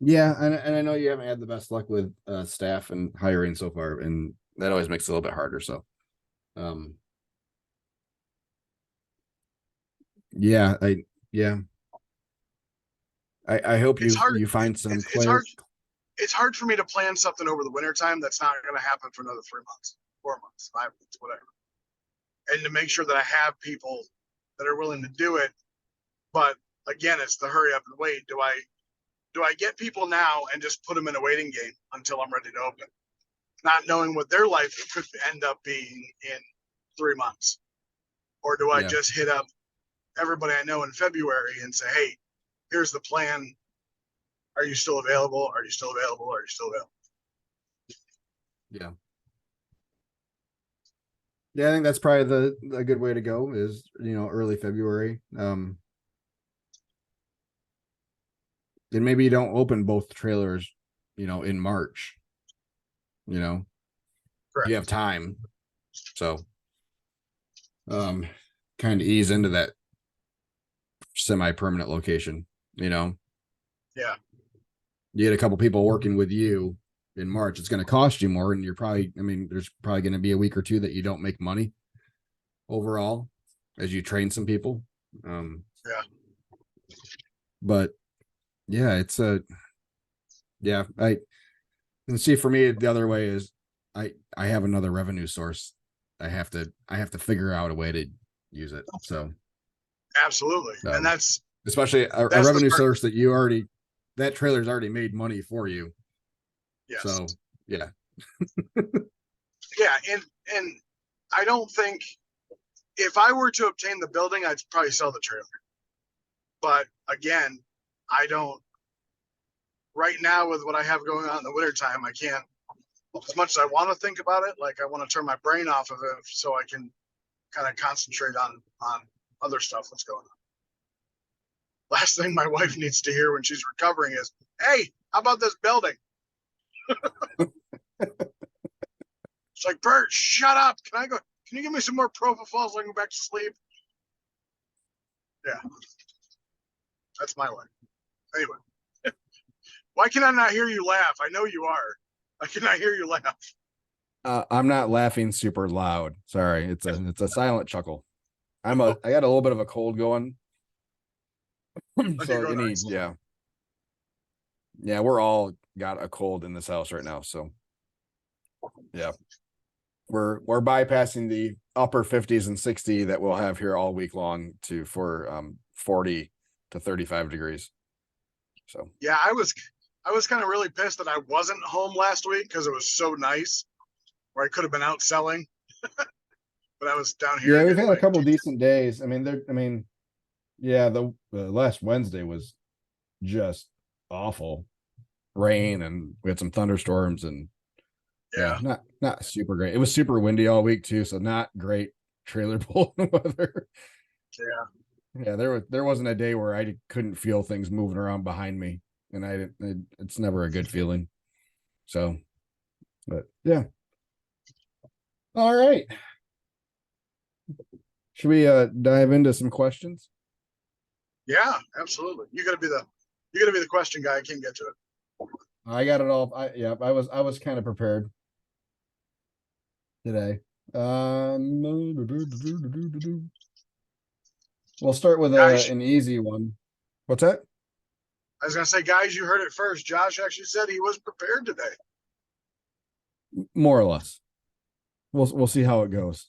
Yeah, and I know you haven't had the best luck with staff and hiring so far, and that always makes it a little bit harder. So, um, yeah, yeah, I hope It's hard. you find some It's hard. clear. It's hard for me to plan something over the winter time that's not going to happen for another 3 months, 4 months, 5 months, whatever. And to make sure that I have people that are willing to do it. But again, it's the hurry up and wait. Do I get people now and just put them in a waiting game until I'm ready to open, not knowing what their life could end up being in 3 months? Or do I Yeah, just hit up everybody I know in February and say, hey, here's the plan. Are you still available? Are you still available? Are you still available? yeah, yeah. I think that's probably a good way to go is early February. And maybe you don't open both trailers, in March, Correct. you have time. So, kind of ease into that semi-permanent location, Yeah. you get a couple people working with you in March, it's going to cost you more. And there's probably going to be a week or two that you don't make money overall as you train some people. Yeah. But yeah, I and see, for me, the other way is I have another revenue source. I have to figure out a way to use it. So Absolutely. And especially a that's the revenue part. source that trailer's already made money for you. Yes. So yeah. Yeah. And I don't think, if I were to obtain the building, I'd probably sell the trailer. But again, I don't, right now with what I have going on in the wintertime, I can't, as much as I want to think about it, like I want to turn my brain off of it so I can kind of concentrate on other stuff that's going on. Last thing my wife needs to hear when she's recovering is, "Hey, how about this building?" It's like, "Bert, shut up. Can you give me some more propofol so I can go back to sleep?" Yeah. That's my life. Anyway. Why can I not hear you laugh? I know you are. I cannot hear you laugh. I'm not laughing super loud. Sorry. It's a silent chuckle. I got a little bit of a cold going. So yeah, we're all got a cold in this house right now. So yeah, we're bypassing the upper 50s and 60 that we'll have here all week long for 40 to 35 degrees. So yeah, I was kind of really pissed that I wasn't home last week because it was so nice, where I could have been out selling. But I was down here. yeah, we've had a couple decent days. Yeah, the last Wednesday was just awful rain, and we had some thunderstorms, and yeah, not super great. It was super windy all week too, so not great trailer pulling weather. Yeah, there wasn't a day where I couldn't feel things moving around behind me, and it's never a good feeling. So, but yeah. All right. Should we dive into some questions? Yeah, absolutely. You got to be the question guy. I can't get to it. I got it all. I was kind of prepared today. We'll start with an easy one. What's that? I was gonna say, guys, you heard it first. Josh actually said he was prepared today. More or less. We'll see how it goes.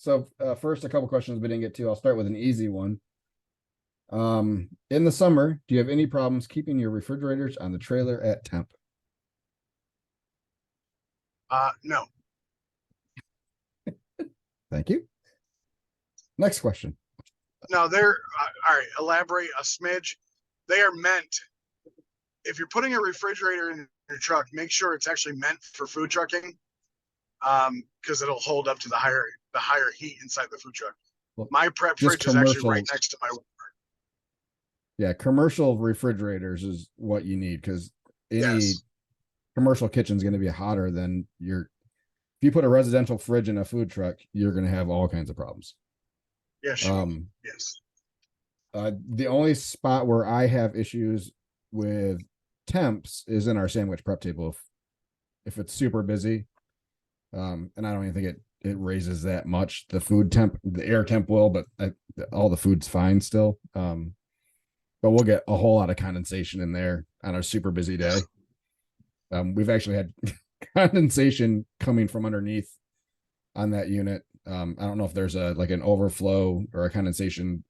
So first, a couple questions we didn't get to. I'll start with an easy one. In the summer, do you have any problems keeping your refrigerators on the trailer at temp? No. Thank you. Next question. No, they're all right. Elaborate a smidge. They are meant. If you're putting a refrigerator in your truck, make sure it's actually meant for food trucking, because it'll hold up to the higher heat inside the food truck. Well, my prep fridge is actually right next to my. Yeah, commercial refrigerators is what you need, because any commercial kitchen is going to be hotter than if you put a residential fridge in a food truck, you're going to have all kinds of problems. Yes. Yes. The only spot where I have issues with temps is in our sandwich prep table. If it's super busy, and I don't even think it raises that much. The air temp will, but all the food's fine still. But we'll get a whole lot of condensation in there on our super busy day. We've actually had condensation coming from underneath on that unit. I don't know if there's an overflow or a condensation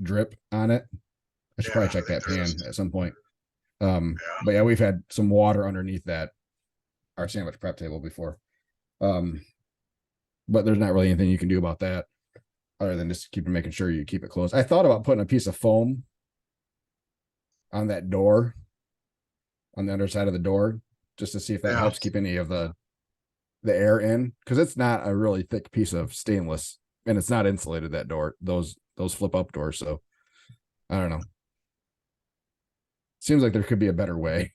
drip on it. I should probably check that pan at some point. But yeah, we've had some water underneath our sandwich prep table before. But there's not really anything you can do about that other than just making sure you keep it closed. I thought about putting a piece of foam on that door, on the underside of the door, just to see if that helps keep any of the air in, because it's not a really thick piece of stainless, and it's not insulated, that door, those flip up doors. So I don't know. Seems like there could be a better way.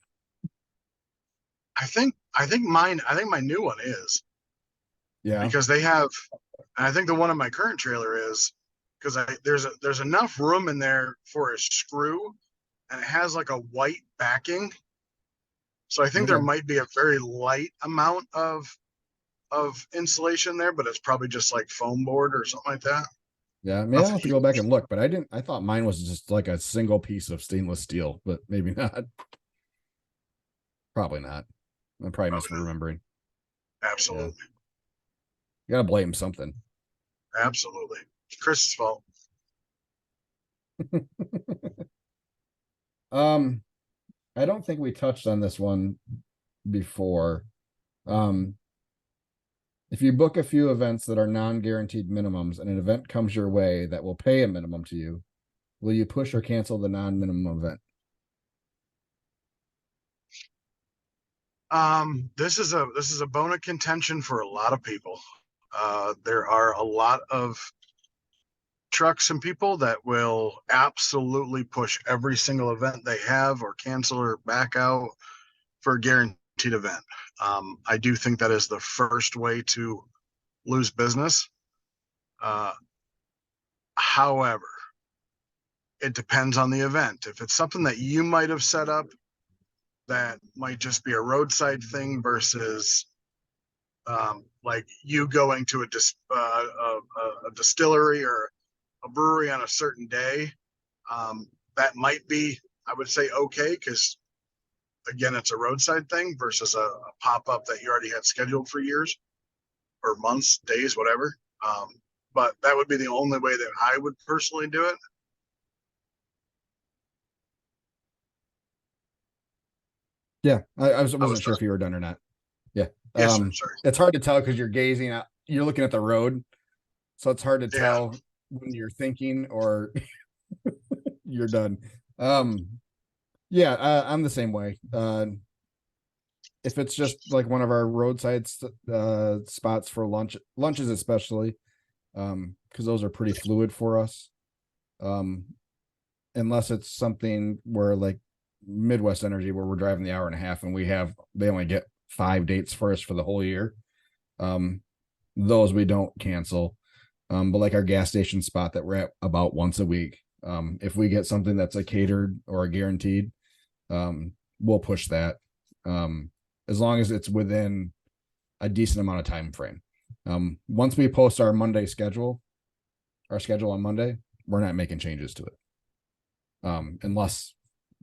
I think my new one is Yeah. because they have, and I think the one on my current trailer is because there's enough room in there for a screw, and it has like a white backing. So I think there Okay. might be a very light amount of insulation there, but it's probably just like foam board or something like that. Yeah. Maybe I'll Nothing have to go back huge. and look, but I thought mine was just like a single piece of stainless steel, but maybe not. Probably not. I'm probably Probably misremembering. not. Yeah. Absolutely. You gotta blame something. Absolutely. Chris's fault. um, I don't think we touched on this one before. Um, if you book a few events that are non-guaranteed minimums and an event comes your way that will pay a minimum to you, will you push or cancel the non-minimum event? This is a bone of contention for a lot of people. There are a lot of trucks and people that will absolutely push every single event they have or cancel or back out for a guaranteed event. I do think that is the first way to lose business. Uh, However, it depends on the event. If it's something that you might have set up that might just be a roadside thing versus like you going to a distillery or a brewery on a certain day, that might be, I would say, okay, because again, it's a roadside thing versus a pop up that you already had scheduled for years or months, days, whatever. Um, but that would be the only way that I would personally do it. Yeah, I I was wasn't sure if you were done or not. Yeah. yes, sir. Sorry. It's hard to tell because you're gazing out, you're looking at the road, so it's hard to Yeah. tell when you're thinking or you're done. Um, yeah, I'm the same way. If it's just like one of our roadside spots for lunches especially, because those are pretty fluid for us. Um, unless it's something where like Midwest Energy, where we're driving the hour and a half and they only get 5 dates for us for the whole year. Um, those we don't cancel. But like our gas station spot that we're at about once a week. If we get something that's a catered or a guaranteed, we'll push that. As long as it's within a decent amount of time frame. Once we post our schedule on Monday, we're not making changes to it. Unless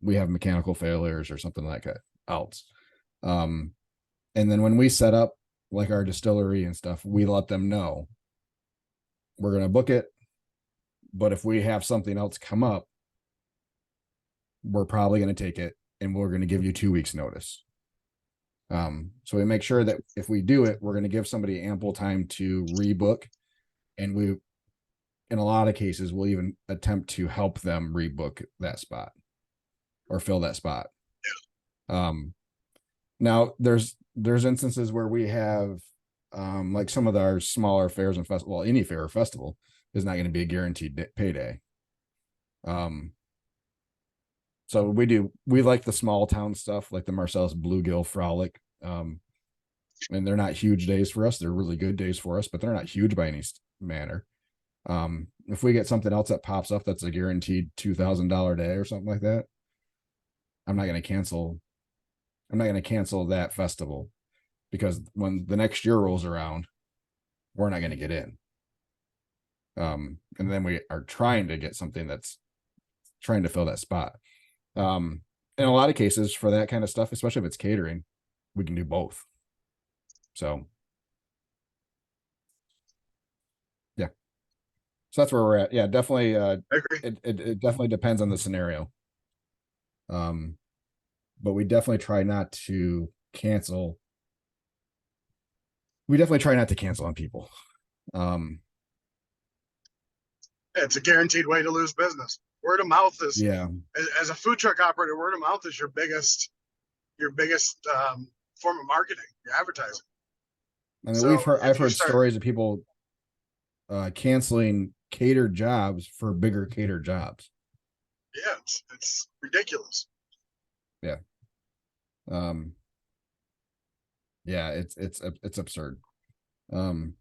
we have mechanical failures or something like that else. And then when we set up like our distillery and stuff, we let them know we're going to book it. But if we have something else come up, we're probably going to take it and we're going to give you 2 weeks notice. So we make sure that if we do it, we're going to give somebody ample time to rebook. And in a lot of cases, we'll even attempt to help them rebook that spot or fill that spot. Now there's instances where we have like some of our smaller fairs and festival, well, any fair or festival is not going to be a guaranteed payday. So we like the small town stuff like the Marcellus Bluegill Frolic. And they're not huge days for us. They're really good days for us, but they're not huge by any manner. If we get something else that pops up that's a guaranteed $2,000 day or something like that, I'm not going to cancel that festival because when the next year rolls around, we're not going to get in. And then we are trying to get something that's trying to fill that spot. In a lot of cases for that kind of stuff, especially if it's catering, we can do both. So yeah. So that's where we're at. Yeah, definitely. I agree. It definitely depends on the scenario. But we definitely try not to cancel. We definitely try not to cancel on people. Um, It's a guaranteed way to lose business. Word of mouth is, yeah, as a food truck operator, word of mouth is your biggest form of marketing, your advertising. I mean, So I've if you heard start, stories of people canceling catered jobs for bigger catered jobs. yeah, it's ridiculous. Yeah. Um, yeah, it's absurd. Um,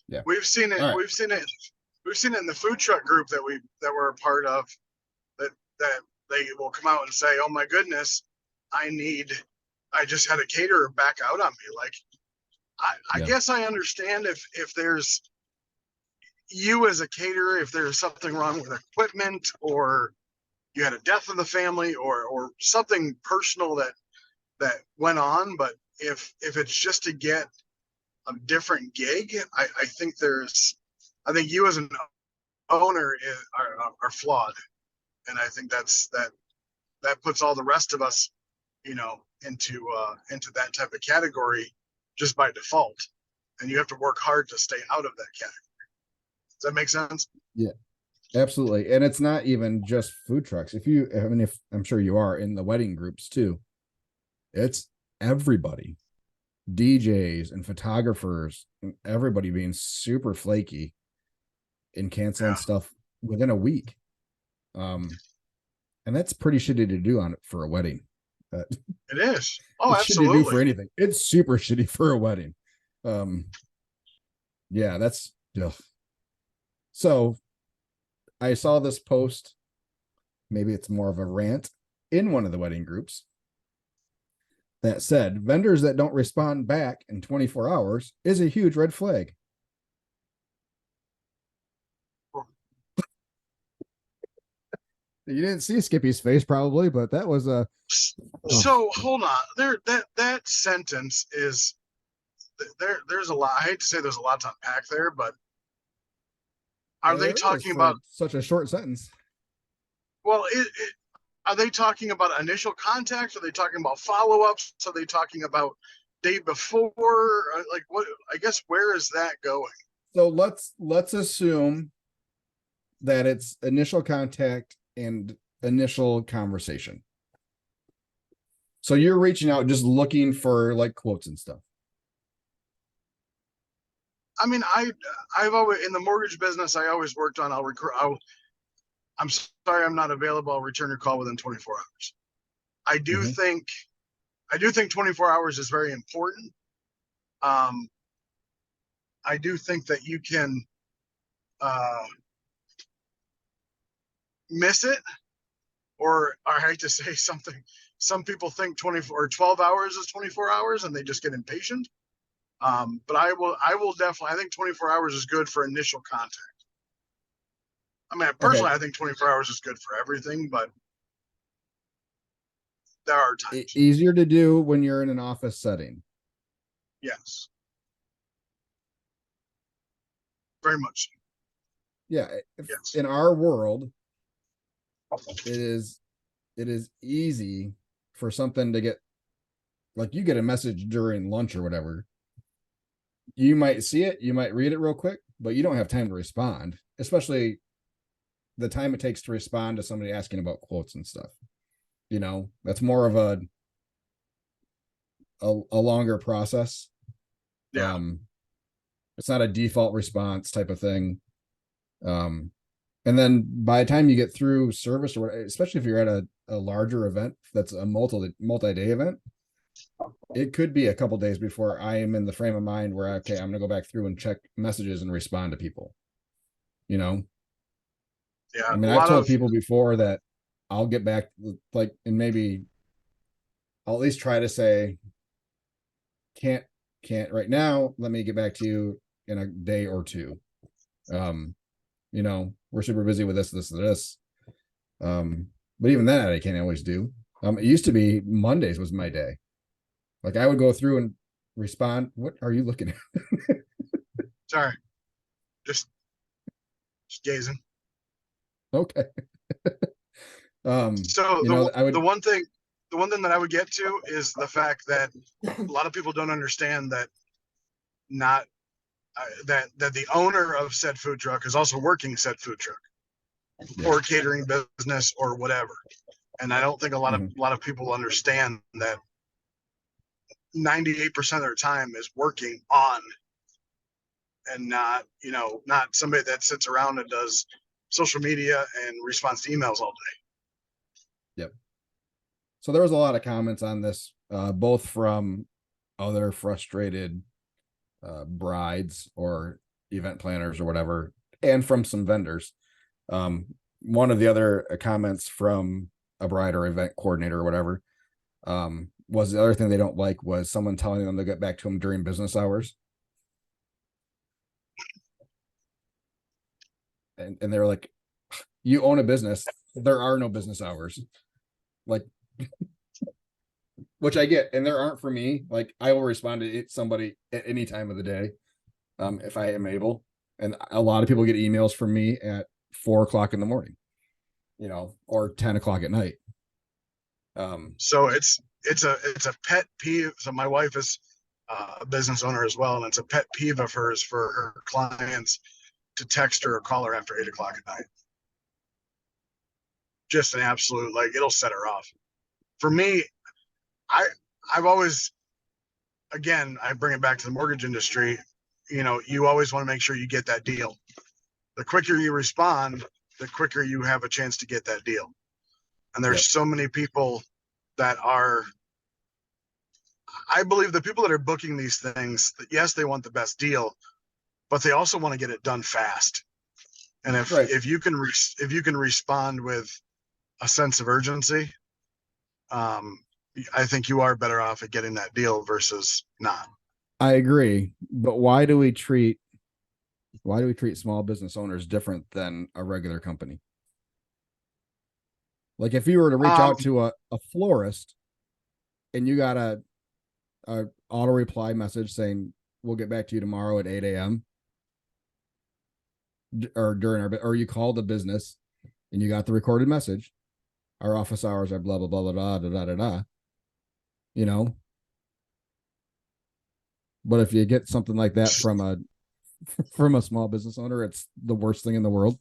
yeah. We've seen it. All right. We've seen it. We've seen it in the food truck group that we're a part of. That they will come out and say, "Oh my goodness, I need. I just had a caterer back out on me." Like, I Yeah. guess I understand if there's you as a caterer, if there's something wrong with equipment, or you had a death in the family, or something personal that went on. But if it's just to get a different gig, I think I think you as an owner are flawed, and I think that puts all the rest of us, into that type of category just by default, and you have to work hard to stay out of that category. Does that make sense? Yeah. Absolutely. And it's not even just food trucks. If I'm sure you are in the wedding groups too, it's everybody, DJs and photographers, and everybody being super flaky and canceling Yeah, stuff within a week. And that's pretty shitty to do on it for a wedding. Uh, it is. Oh, it's shitty to do absolutely. for anything. It's super shitty for a wedding. Um, yeah, that's ugh. So I saw this post. Maybe it's more of a rant in one of the wedding groups that said vendors that don't respond back in 24 hours is a huge red flag. You didn't see Skippy's face probably, but that was a So hold on. That sentence is there's a lot. I hate to say there's a lot to unpack there, but are they there is talking for about, such a short sentence. well, are they talking about initial contact? Are they talking about follow-ups? Are they talking about day before? Like, what, I guess, where is that going? So let's assume that it's initial contact and initial conversation. So you're reaching out just looking for like quotes and stuff. I mean, I've always, in the mortgage business, I always worked on, I'm sorry, I'm not available. I'll return your call within 24 hours. I do Mm-hmm. think I do think 24 hours is very important. Um, I do think that you can uh, miss it, or I hate to say something. Some people think 24 or 12 hours is 24 hours, and they just get impatient. But I will definitely. I think 24 hours is good for initial contact. I mean, Okay. personally, I think 24 hours is good for everything, but there are times. Easier to do when you're in an office setting. Yes, very much. Yeah. Yes. In our world, it is it is easy for something to get like you get a message during lunch or whatever. You might see it, you might read it real quick, but you don't have time to respond, especially the time it takes to respond to somebody asking about quotes and stuff. That's more of a longer process. Yeah. It's not a default response type of thing. And then by the time you get through service, or especially if you're at a larger event that's a multi-day event, it could be a couple days before I am in the frame of mind where okay, I'm gonna go back through and check messages and respond to people. You know, Yeah. I mean, A I've lot told of people before that I'll get back like, and maybe I'll at least try to say, can't can't right now. Let me get back to you in a day or two. Um, we're super busy with this. But even that I can't always do. It used to be Mondays was my day. Like I would go through and respond. What are you looking at? sorry, just just gazing. Okay. So I would. the one thing that I would get to is the fact that a lot of people don't understand that not that the owner of said food truck is also working said food truck Yeah. or catering business or whatever. And I don't think Mhm. a lot of people understand that 98% of their time is working on, and not, not somebody that sits around and does social media and responds to emails all day. Yep. So there was a lot of comments on this, both from other frustrated brides or event planners or whatever, and from some vendors. One of the other comments from a bride or event coordinator or whatever was the other thing they don't like was someone telling them to get back to them during business hours. And they were like, you own a business. There are no business hours. Like, which I get, and there aren't for me. Like, I will respond to somebody at any time of the day, if I am able. And a lot of people get emails from me at 4 o'clock in the morning, or 10 o'clock at night. So it's a pet peeve. So my wife is a business owner as well, and it's a pet peeve of hers for her clients to text her or call her after 8 o'clock at night. Just an absolute, like, it'll set her off. For me, I I've always, again, I bring it back to the mortgage industry. You always want to make sure you get that deal. The quicker you respond, the quicker you have a chance to get that deal. And there's Yep. so many people that are, I believe the people that are booking these things, that yes, they want the best deal, but they also want to get it done fast. And if Right. if you can respond with a sense of urgency, I think you are better off at getting that deal versus not. I agree, but why do we treat small business owners different than a regular company? Like, if you were to reach Um, out to a florist and you got a auto reply message saying we'll get back to you tomorrow at 8 a.m. or during or you called the business and you got the recorded message, our office hours are blah blah blah blah blah da da da. You know, but if you get something like that from a from a small business owner, it's the worst thing in the world.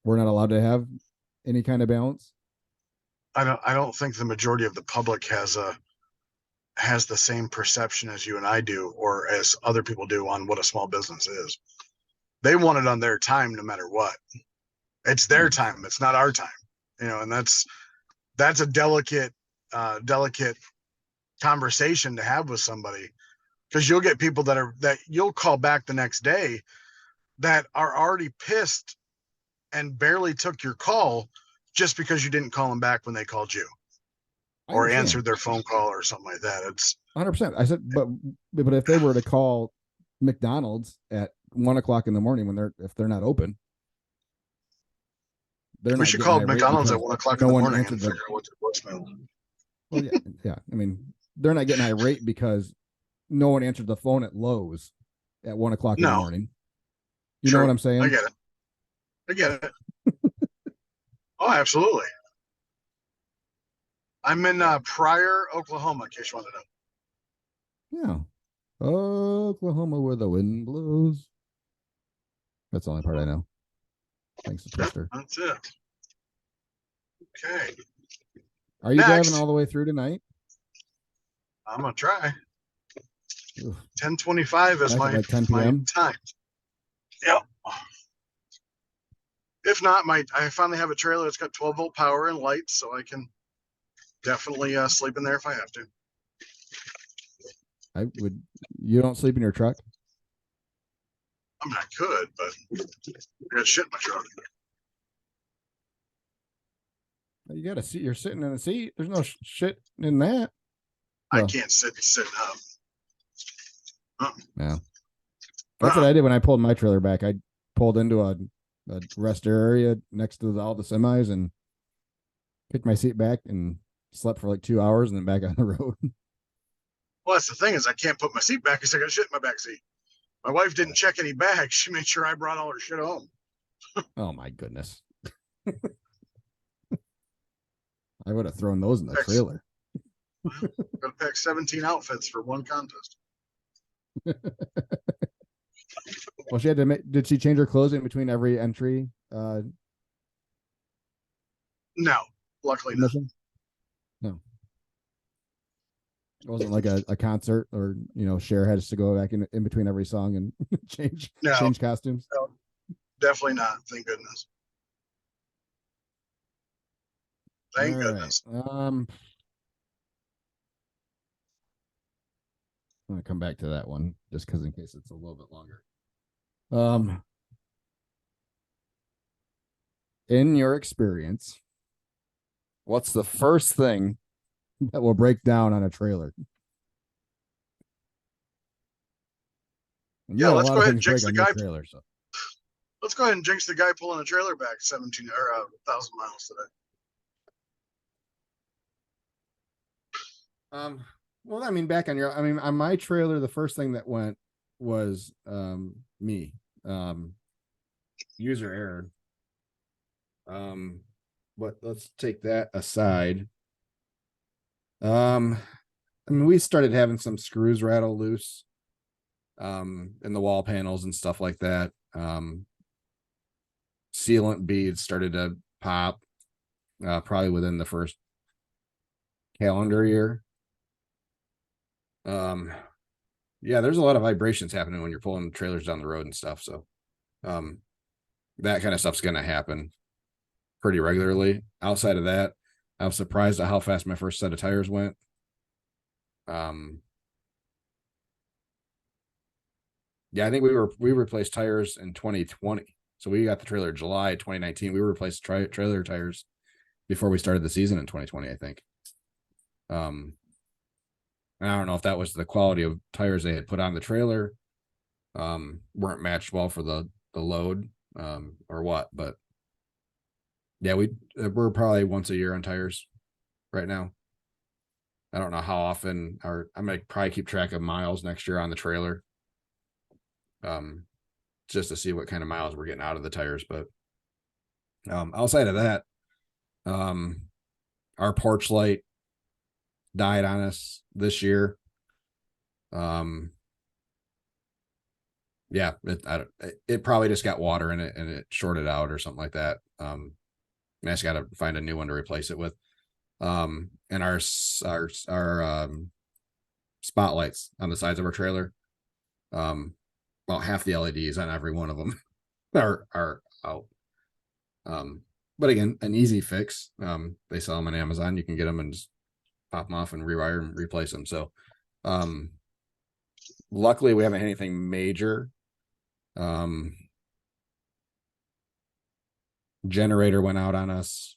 We're not allowed to have any kind of balance. I don't think the majority of the public has the same perception as you and I do, or as other people do, on what a small business is. They want it on their time, no matter what. It's their Right. time. It's not our time. And that's a delicate conversation to have with somebody, because you'll get people that you'll call back the next day that are already pissed and barely took your call just because you didn't call them back when they called you I or understand answered their phone call or something like that. It's 100%. I said, but if they were to call McDonald's at 1 o'clock in the morning if they're not open, they're We not should getting call irate McDonald's at because 1 o'clock in no the one morning and answered figure the. out what's the voicemail. Well, yeah, yeah. I mean, they're not getting irate because no one answered the phone at Lowe's at 1 o'clock in the No, morning. You know what true. I'm I saying? get it. I get it. Oh, absolutely. I'm in Yeah. Pryor, Oklahoma, in case you want to know. Yeah. Oklahoma where the wind blows. That's the only part I know. Thanks to Yep, Twister. that's it. Okay. Are you driving Next, all the way through tonight? I'm gonna try. Oof. 10:25 is Back at my like 10 my p.m. time. Yep. If not, I finally have a trailer that's got 12-volt power and lights, so I can definitely sleep in there if I have to. I would. You don't sleep in your truck? I mean, I could, but I got shit in my truck. You got a seat. You're sitting in a seat. There's no shit in that. I Well, can't sit up. no. That's what Uh-uh. I did when I pulled my trailer back. I pulled into a rest area next to all the semis and picked my seat back and slept for like 2 hours and then back on the road. Well, that's the thing, is I can't put my seat back because I got shit in my back seat. My wife didn't check any bags. She made sure I brought all her shit home. Oh my goodness. I would have thrown those in the Packs, trailer. Got to pack 17 outfits for one contest. Well, she had to make, did she change her clothes in between every entry No, luckily not. mission? No. It wasn't like a concert or Cher has to go back in between every song and No, change costumes. no, definitely not. Thank goodness. All Thank right. goodness. I'm gonna come back to that one just because in case it's a little bit longer. Um, in your experience, what's the first thing that will break down on a trailer? And you Yeah, had a let's lot go of ahead and things jinx break the on your guy. trailer, so Let's go ahead and jinx the guy pulling a trailer back 17 or 1,000 miles today. um well, I mean, back on your I mean on my trailer, the first thing that went was me. Um User error. Um but let's take that aside. Um I mean, we started having some screws rattle loose in the wall panels and stuff like that. Sealant beads started to pop probably within the first calendar year. Um, yeah, there's a lot of vibrations happening when you're pulling trailers down the road and stuff. So um, that kind of stuff's going to happen pretty regularly. Outside of that, I was surprised at how fast my first set of tires went. Um, yeah, I think we replaced tires in 2020. So we got the trailer July 2019. We replaced trailer tires before we started the season in 2020, I think. Um, I don't know if that was the quality of tires they had put on the trailer, weren't matched well for the load, or what. But yeah, we're probably once a year on tires right now. I don't know how often, or I'm gonna probably keep track of miles next year on the trailer, um, just to see what kind of miles we're getting out of the tires. But outside of that, um, our porch light died on us this year. Um, yeah, it probably just got water in it and it shorted out or something like that. I just got to find a new one to replace it with. And our spotlights on the sides of our trailer, about half the LEDs on every one of them are out. But again, an easy fix. They sell them on Amazon. You can get them and just pop them off and rewire and replace them. So, um, luckily we haven't had anything major. Generator went out on us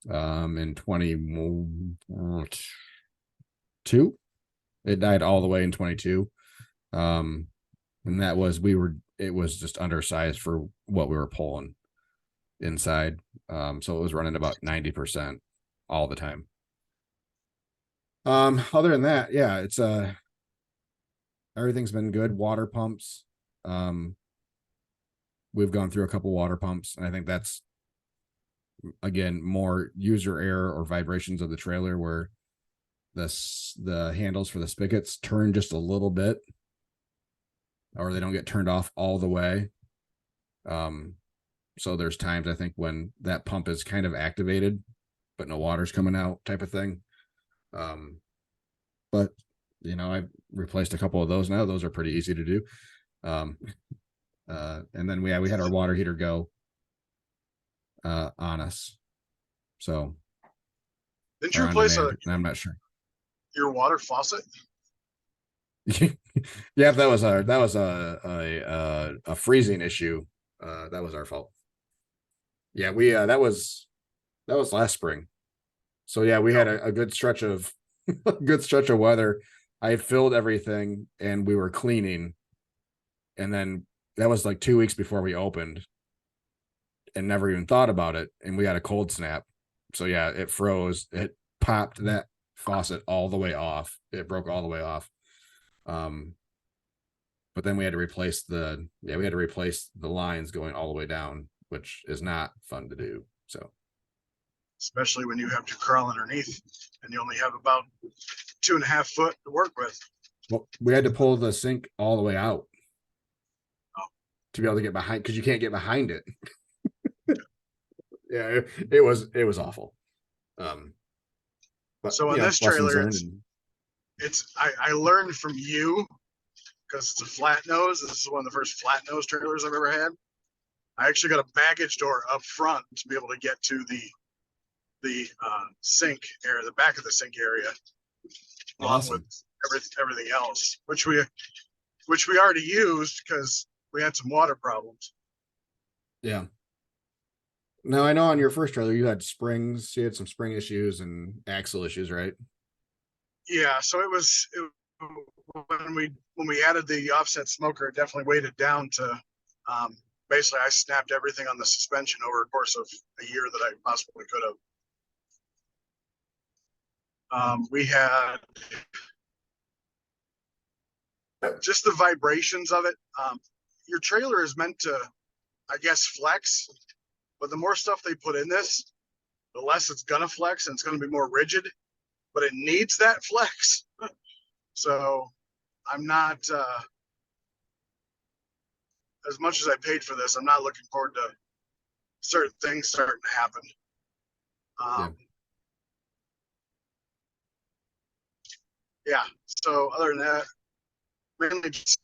in 22. It died all the way in 22. And that was it was just undersized for what we were pulling inside. So it was running about 90% all the time. Other than that, yeah, it's everything's been good. Water pumps. Um, we've gone through a couple water pumps, and I think that's again more user error or vibrations of the trailer where the handles for the spigots turn just a little bit, or they don't get turned off all the way. So there's times I think when that pump is kind of activated, but no water's coming out, type of thing. But I've replaced a couple of those now. Those are pretty easy to do. And then we had our water heater go on us. So Didn't you or on replace demand. I'm not sure. your water faucet? Yeah, that was a freezing issue. That was our fault. Yeah, we that was last spring. So yeah, we had a good stretch of weather. I had filled everything and we were cleaning, and then that was like 2 weeks before we opened, and never even thought about it. And we had a cold snap. So yeah, it froze. It popped that faucet all the way off. It broke all the way off. But then we had to replace the lines going all the way down, which is not fun to do. So Especially when you have to crawl underneath and you only have about 2.5 foot to work with. well, we had to pull the sink all the way out Oh. to be able to get behind, because you can't get behind it. Yeah, it was awful. But So on this lessons trailer, learned. I learned from you because it's a flat nose. This is one of the first flat nose trailers I've ever had. I actually got a baggage door up front to be able to get to the the sink area, the back of the sink area, along with Awesome. everything else, which we already used because we had some water problems. Yeah. Now I know on your first trailer you had springs, you had some spring issues and axle issues, right? Yeah, so when we added the offset smoker, it definitely weighed it down to basically I snapped everything on the suspension over a course of a year that I possibly could have. We had just the vibrations of it. Your trailer is meant to, I guess, flex, but the more stuff they put in this, the less it's gonna flex and it's gonna be more rigid. But it needs that flex. So I'm not as much as I paid for this. I'm not looking forward to certain things starting to happen. Yeah. Yeah. So other than that, mainly just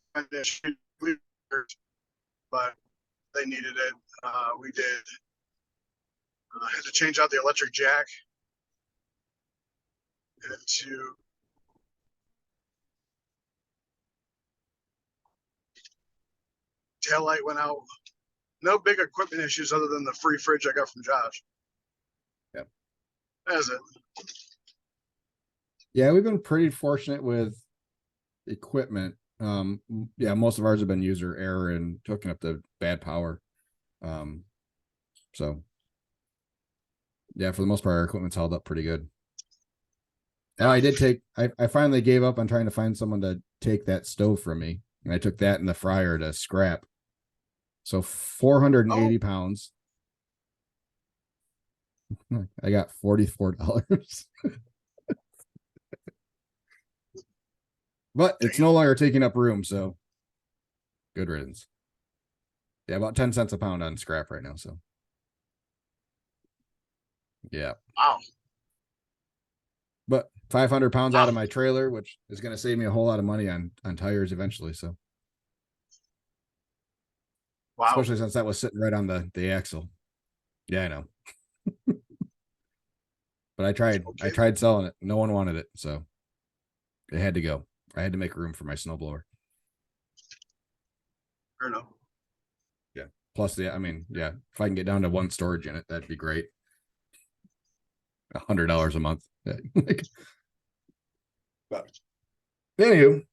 but they needed it. We did. Had to change out the electric jack. Had to tail light went out. No big equipment issues other than the free fridge I got from Josh. Yeah. That's it. Yeah, we've been pretty fortunate with equipment. Yeah, most of ours have been user error and hooking up to bad power. So yeah, for the most part, our equipment's held up pretty good. Now I did take I finally gave up on trying to find someone to take that stove from me. And I took that in the fryer to scrap. So 480 pounds. I got $44. But it's no longer taking up room, so good riddance. Yeah, about 10 cents a pound on scrap right now. So yeah. Wow. But 500 pounds Wow. out of my trailer, which is going to save me a whole lot of money on tires eventually. So Wow. especially since that was sitting right on the axle. Yeah, I know. But I tried selling it. No one wanted it, so it had to go. I had to make room for my snowblower. Fair enough. Yeah. Plus the, I mean, yeah, if I can get down to one storage unit, that'd be great. $100 a month. But anywho,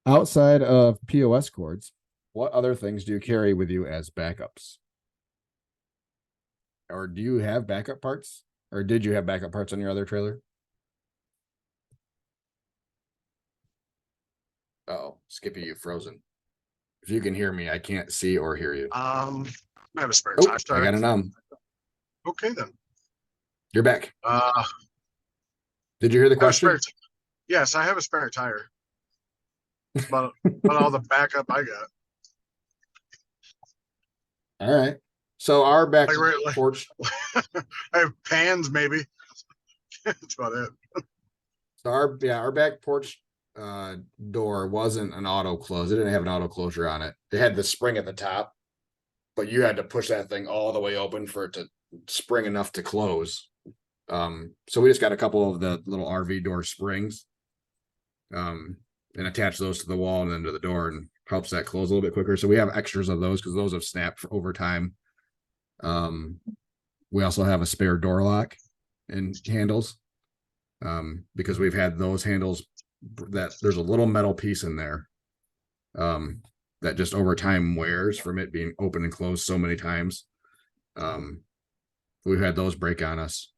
outside of POS cords, what other things do you carry with you as backups? Or do you have backup parts? Or did you have backup parts on your other trailer? Oh, Skippy, you frozen. If you can hear me, I can't see or hear you. I have a spare Oh, tire. I got an Okay then. You're back. Did you hear the question? Yes, I have a spare tire. But all the backup I got. All right. So our back porch. I have pans, maybe. That's about it. So our back porch door wasn't an auto close. It didn't have an auto closure on it. It had the spring at the top, but you had to push that thing all the way open for it to spring enough to close. So we just got a couple of the little RV door springs, and attach those to the wall and then to the door, and helps that close a little bit quicker. So we have extras of those because those have snapped over time. We also have a spare door lock and handles, because we've had those handles that there's a little metal piece in there, that just over time wears from it being open and closed so many times. We've had those break on us.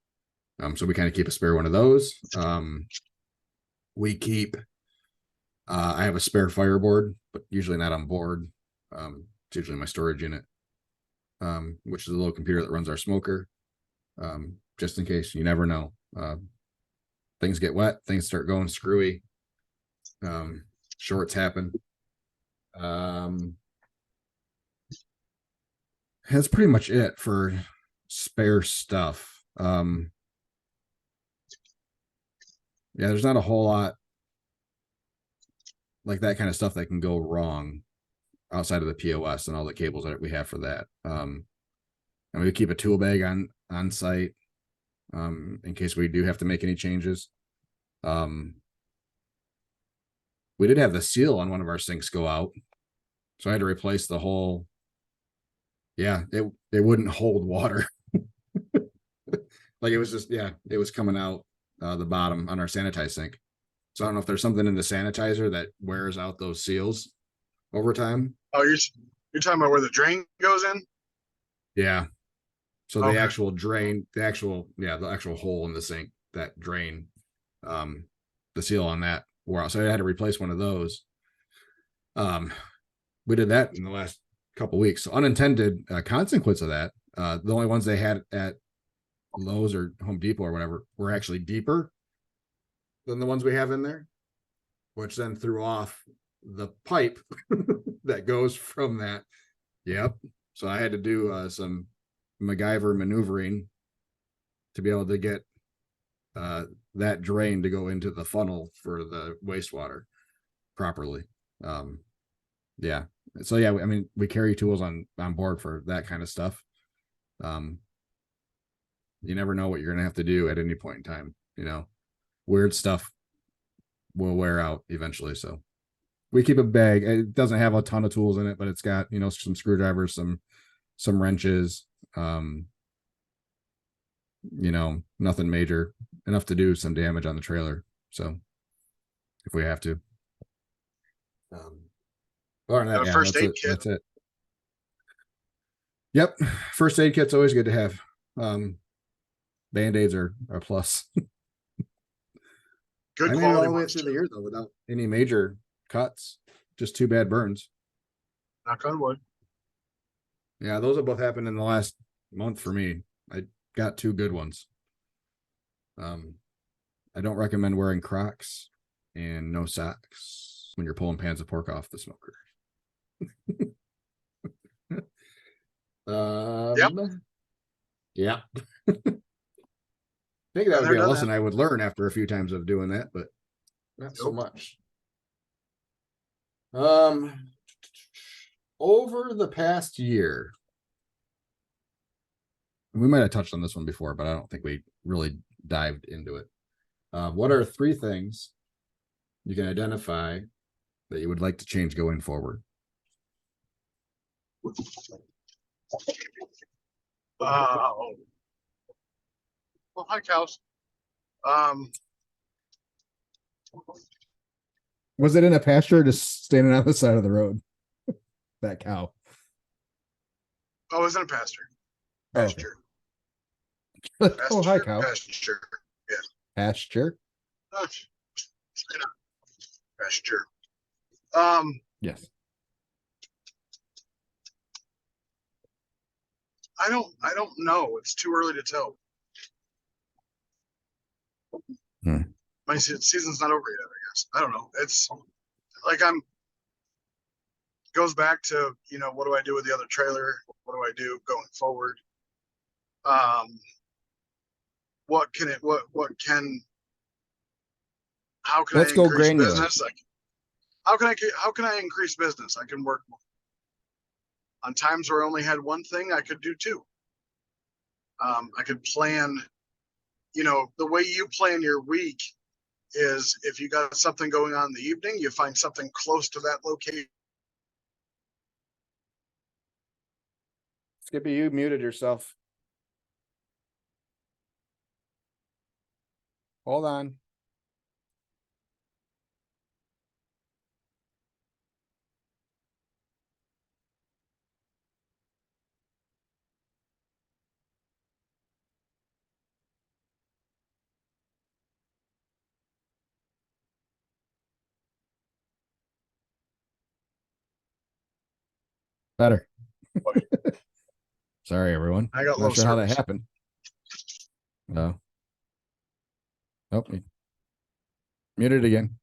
So we kind of keep a spare one of those. We keep, I have a spare fireboard, but usually not on board. It's usually my storage unit, which is a little computer that runs our smoker, just in case. You never know. Things get wet, things start going screwy, shorts happen. That's pretty much it for spare stuff. Yeah, there's not a whole lot like that kind of stuff that can go wrong outside of the POS and all the cables that we have for that. And we keep a tool bag on site in case we do have to make any changes. We did have the seal on one of our sinks go out, so I had to replace the whole. Yeah, it wouldn't hold water. Like it was just, yeah, it was coming out the bottom on our sanitized sink. So I don't know if there's something in the sanitizer that wears out those seals over time. Oh, you're talking about where the drain goes in? Yeah. So the Okay. actual drain, the actual hole in the sink, that drain, um, the seal on that wore out. So I had to replace one of those. Um, we did that in the last couple weeks. So unintended consequence of that. The only ones they had at Lowe's or Home Depot or whatever were actually deeper than the ones we have in there, which then threw off the pipe that goes from that. Yep. So I had to do some MacGyver maneuvering to be able to get that drain to go into the funnel for the wastewater properly. Yeah. So yeah, I mean, we carry tools on board for that kind of stuff. You never know what you're gonna have to do at any point in time. You know, weird stuff will wear out eventually. So we keep a bag. It doesn't have a ton of tools in it, but it's got, you know, some screwdrivers, some wrenches, you know, nothing major, enough to do some damage on the trailer. So if we have to. Other than And that, a yeah, first that's aid it. kit. That's it. Yep. First aid kit's always good to have. Band-aids are a plus. Good I made it all quality the way ones through the too. year though without any major cuts, just two bad burns. Knock on wood. Yeah, those have both happened in the last month for me. I got two good ones. I don't recommend wearing Crocs and no socks when you're pulling pans of pork off the smoker. Yep. Yeah. I think that Been would there, be a done that. lesson I would learn after a few times of doing that, but not so Nope. much. Um, over the past year, we might have touched on this one before, but I don't think we really dived into it. What are three things you can identify that you would like to change going forward? Oh, well, hi, cows. Um, Was it in a pasture or just standing on the side of the road? That cow. I wasn't a pastor. Oh, okay. Pasture. Oh, hi, Pasture. cow. Pasture. Yeah. Pasture. Pasture. Um, Yes. I don't know. It's too early to tell. My season's not over yet, I guess. I don't know. It's like goes back to, what do I do with the other trailer? What do I do going forward? Um, what can it what can how can I Let's go increase granular. business? Like how can I increase business? I can work on times where I only had one thing, I could do two. I could plan, the way you plan your week is if you got something going on in the evening, you find something close to that location. Skippy, you muted yourself. Hold on. Better. Sorry, everyone. I got Not low sure how that service. happened. No. Oh, muted again.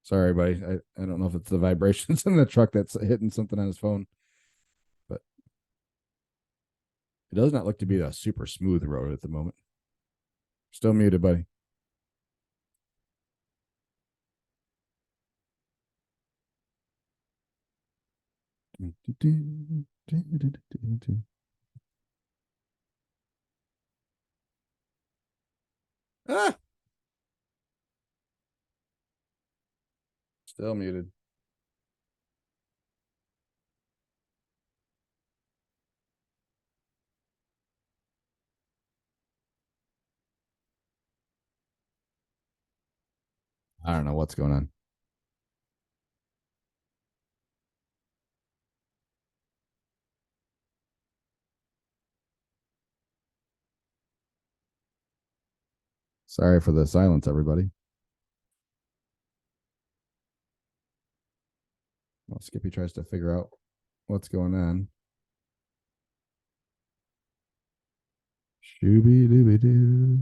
Sorry, buddy. I don't know if it's the vibrations in the truck that's hitting something on his phone, but it does not look to be a super smooth road at the moment. Still muted, buddy. Ah, still muted. I don't know what's going on. Sorry for the silence, everybody. Well, Skippy tries to figure out what's going on. Shooby dooby doo.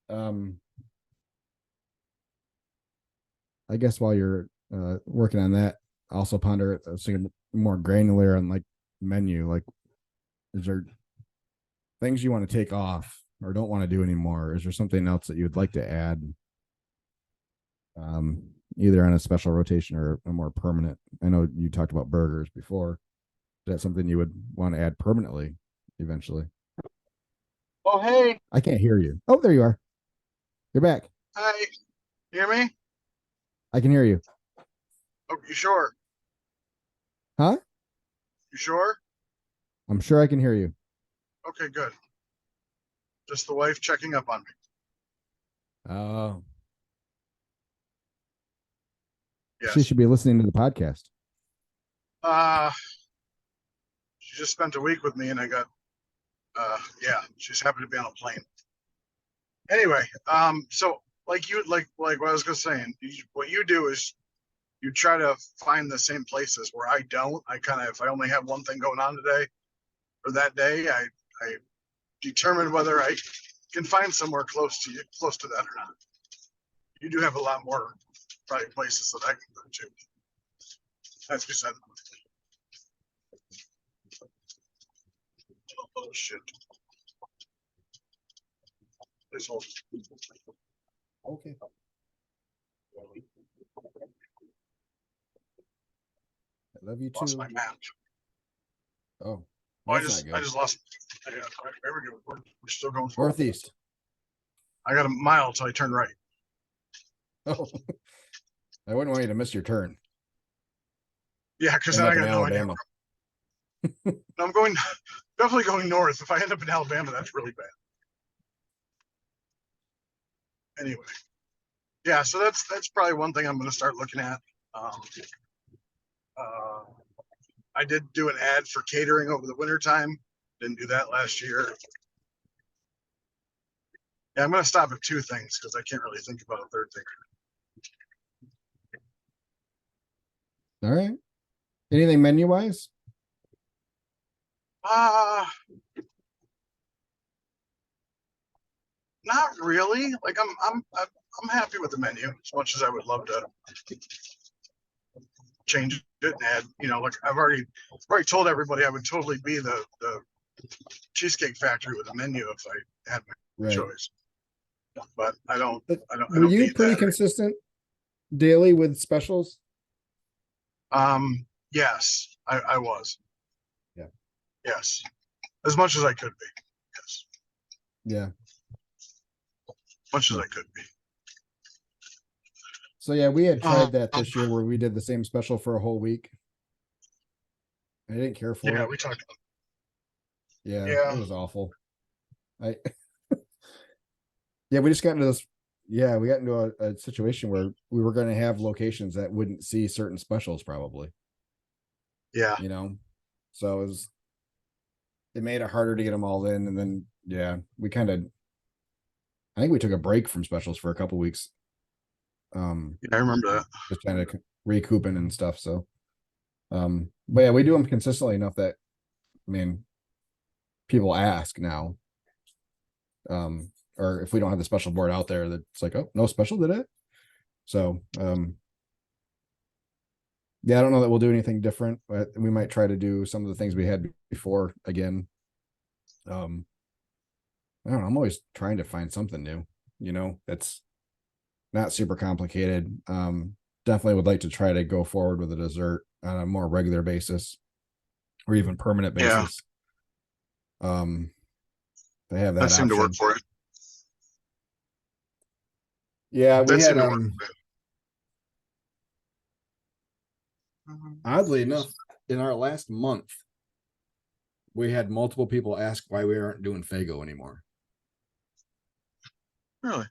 Um, I guess while you're working on that, also ponder something more granular on like menu. Like, is there things you want to take off or don't want to do anymore? Is there something else that you would like to add? Either on a special rotation or a more permanent. I know you talked about burgers before. Is that something you would want to add permanently eventually? Oh, hey. I can't hear you. Oh, there you are. You're back. Hi. You hear me? I can hear you. Oh, you sure? Huh? You sure? I'm sure I can hear you. Okay, good. Just the wife checking up on me. Oh, she Yes. should be listening to the podcast. Uh, she just spent a week with me, and I got. Yeah, she's happy to be on a plane. Anyway, so like what I was just saying, what you do is you try to find the same places where I don't. I kind of, if I only have one thing going on today or that day, I determine whether I can find somewhere close to that or not. You do have a lot more probably places that I can go to. That's beside the point. Oh shit! This whole Okay. I love you lost too. my map. Oh, Oh, that's not I good. just lost. Yeah, there we go. We're still going forward. Northeast. I got a mile till I turn right. Oh, I wouldn't want you to miss your turn. Yeah, because End then I up in got no idea. Alabama. I'm going definitely going north. If I end up in Alabama, that's really bad. Anyway, yeah, so that's probably one thing I'm going to start looking at. Um, uh, I did do an ad for catering over the winter time. Didn't do that last year. Yeah, I'm going to stop at two things because I can't really think about a third thing. All right. Anything menu wise? Uh not really. Like I'm happy with the menu as much as I would love to change it and add. You know, like I've already told everybody I would totally be the Cheesecake Factory with a menu if I had my Right. choice. But I don't. But I were don't you need pretty that. consistent daily with specials? Yes, I was. Yeah. Yes, as much as I could be. Yes, Yeah. as much as Huh. I could be. So yeah, we had Um, tried that this year where we did the same special for a whole week. I didn't care for yeah, it. we talked. Yeah, it Yeah, was awful. I yeah, we just got into this. Yeah, we got into a situation where we were going to have locations that wouldn't see certain specials, probably. yeah. You know, so it made it harder to get them all in, and then yeah, we kind of. I think we took a break from specials for a couple weeks. I remember that. Just trying to recouping and stuff. So, but yeah, we do them consistently enough that I mean, people ask now. Or if we don't have the special board out there, that's like, oh, no special today. So, yeah, I don't know that we'll do anything different, but we might try to do some of the things we had before again. Um, I don't know. I'm always trying to find something new, that's not super complicated. definitely would like to try to go forward with a dessert on a more regular basis or even permanent Yeah, basis. They have that that seemed to work option. for it. Yeah, we That had seemed to work for it. oddly enough, in our last month, we had multiple people ask why we aren't doing Fago anymore. Really?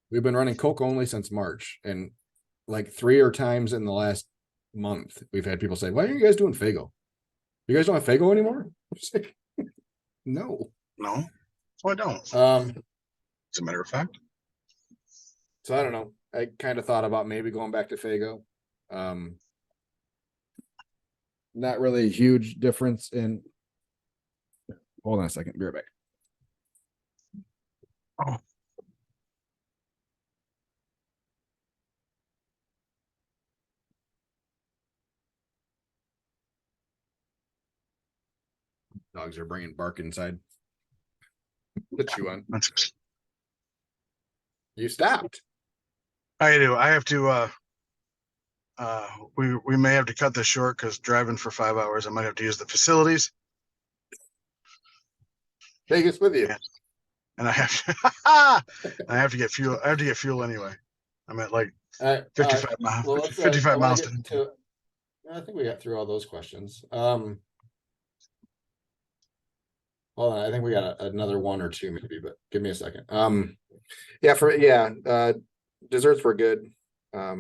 We've been running Coke only since March, and like 3 times in the last month, we've had people say, "Why are you guys doing Fago? You guys don't have Fago anymore?" Like, no. No, I don't. As a matter of fact. So I don't know. I kind of thought about maybe going back to Fago. Not really a huge difference in. Hold on a second. Be right back. Oh, Dogs are bringing bark inside. To chew on. that's. You stopped. I do. I have to. We may have to cut this short because driving for 5 hours, I might have to use the facilities. Vegas with you. And I have to, I have to get fuel. I have to get fuel anyway. I'm at like All right. 55 miles. Well, let's. 55 I want miles. to get to. I think we got through all those questions. Hold on, I think we got another one or two maybe, but give me a second. Desserts were good. I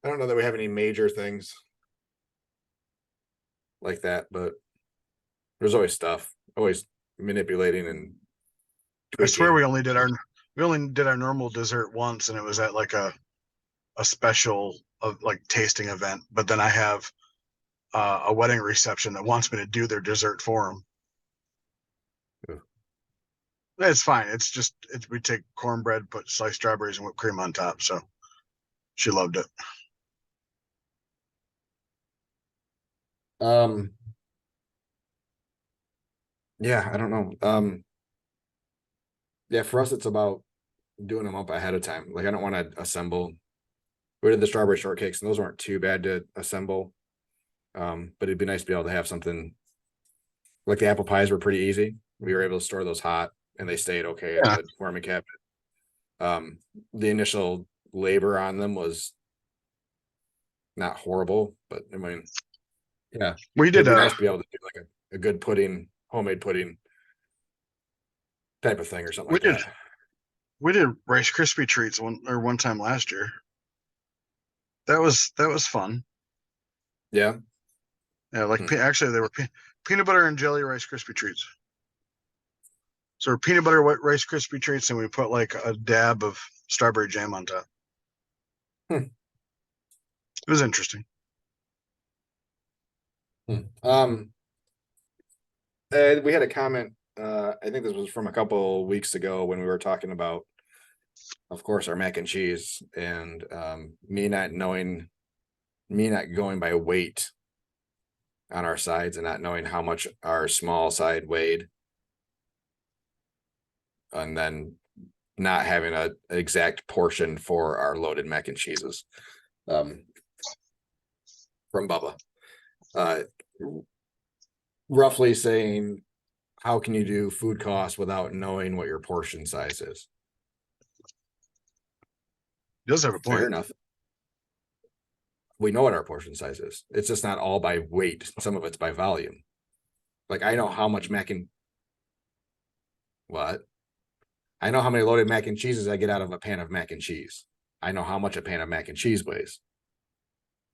don't know that we have any major things like that, but there's always stuff, always manipulating and I swear tweaking. we only did our normal dessert once, and it was at like a special of like tasting event. But then I have a wedding reception that wants me to do their dessert for them. Ugh. It's fine. We take cornbread, put sliced strawberries and whipped cream on top. So she loved it. Yeah, I don't know. Yeah, for us it's about doing them up ahead of time. Like I don't want to assemble. We did the strawberry shortcakes, and those weren't too bad to assemble. But it'd be nice to be able to have something like the apple pies were pretty easy. We were able to store those hot, and they stayed okay in Yeah. the warming cabinet. The initial labor on them was not horrible, but I mean, yeah, We it'd did be nice to be able to do like a good pudding, homemade pudding type of thing or something we like did that. we did Rice Krispie treats one time last year. That was fun. Yeah. Yeah, like actually they were peanut butter and jelly Rice Krispie treats. So peanut butter Rice Krispie treats, and we put like a dab of strawberry jam on top. Hmm. It was interesting. Um, we had a comment. I think this was from a couple weeks ago when we were talking about, of course, our mac and cheese and me not going by weight on our sides and not knowing how much our small side weighed, and then not having an exact portion for our loaded mac and cheeses from Bubba. Roughly saying, how can you do food costs without knowing what your portion size is? He does have a point. Fair enough. We know what our portion size is. It's just not all by weight. Some of it's by volume. Like I know how much what? I know how many loaded mac and cheeses I get out of a pan of mac and cheese. I know how much a pan of mac and cheese weighs.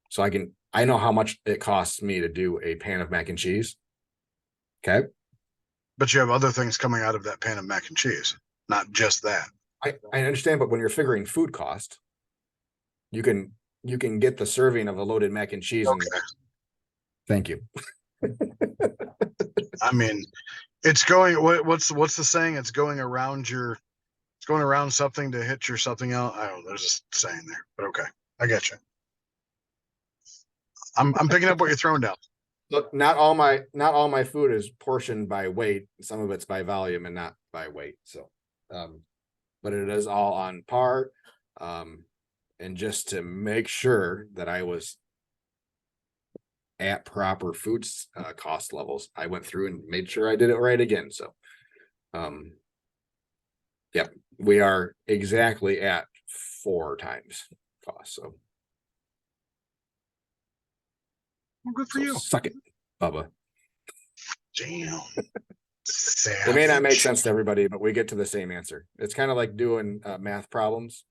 So I know how much it costs me to do a pan of mac and cheese. Okay. But you have other things coming out of that pan of mac and cheese, not just that. I understand, but when you're figuring food cost, you can get the serving of a loaded mac and cheese. Okay. And thank you. I mean, it's going. What's the saying? It's going around something to hit your something else. I don't know. There's a saying there, but okay, I get you. I'm picking up what you're throwing down. Look, not all my food is portioned by weight. Some of it's by volume and not by weight. So, but it is all on par. And just to make sure that I was at proper food cost levels, I went through and made sure I did it right again. So, yep, we are exactly at 4 times cost. So, Well, good for you. Suck it, Bubba. Damn. It may not make sense to everybody, but we get to the same answer. It's kind of like doing math problems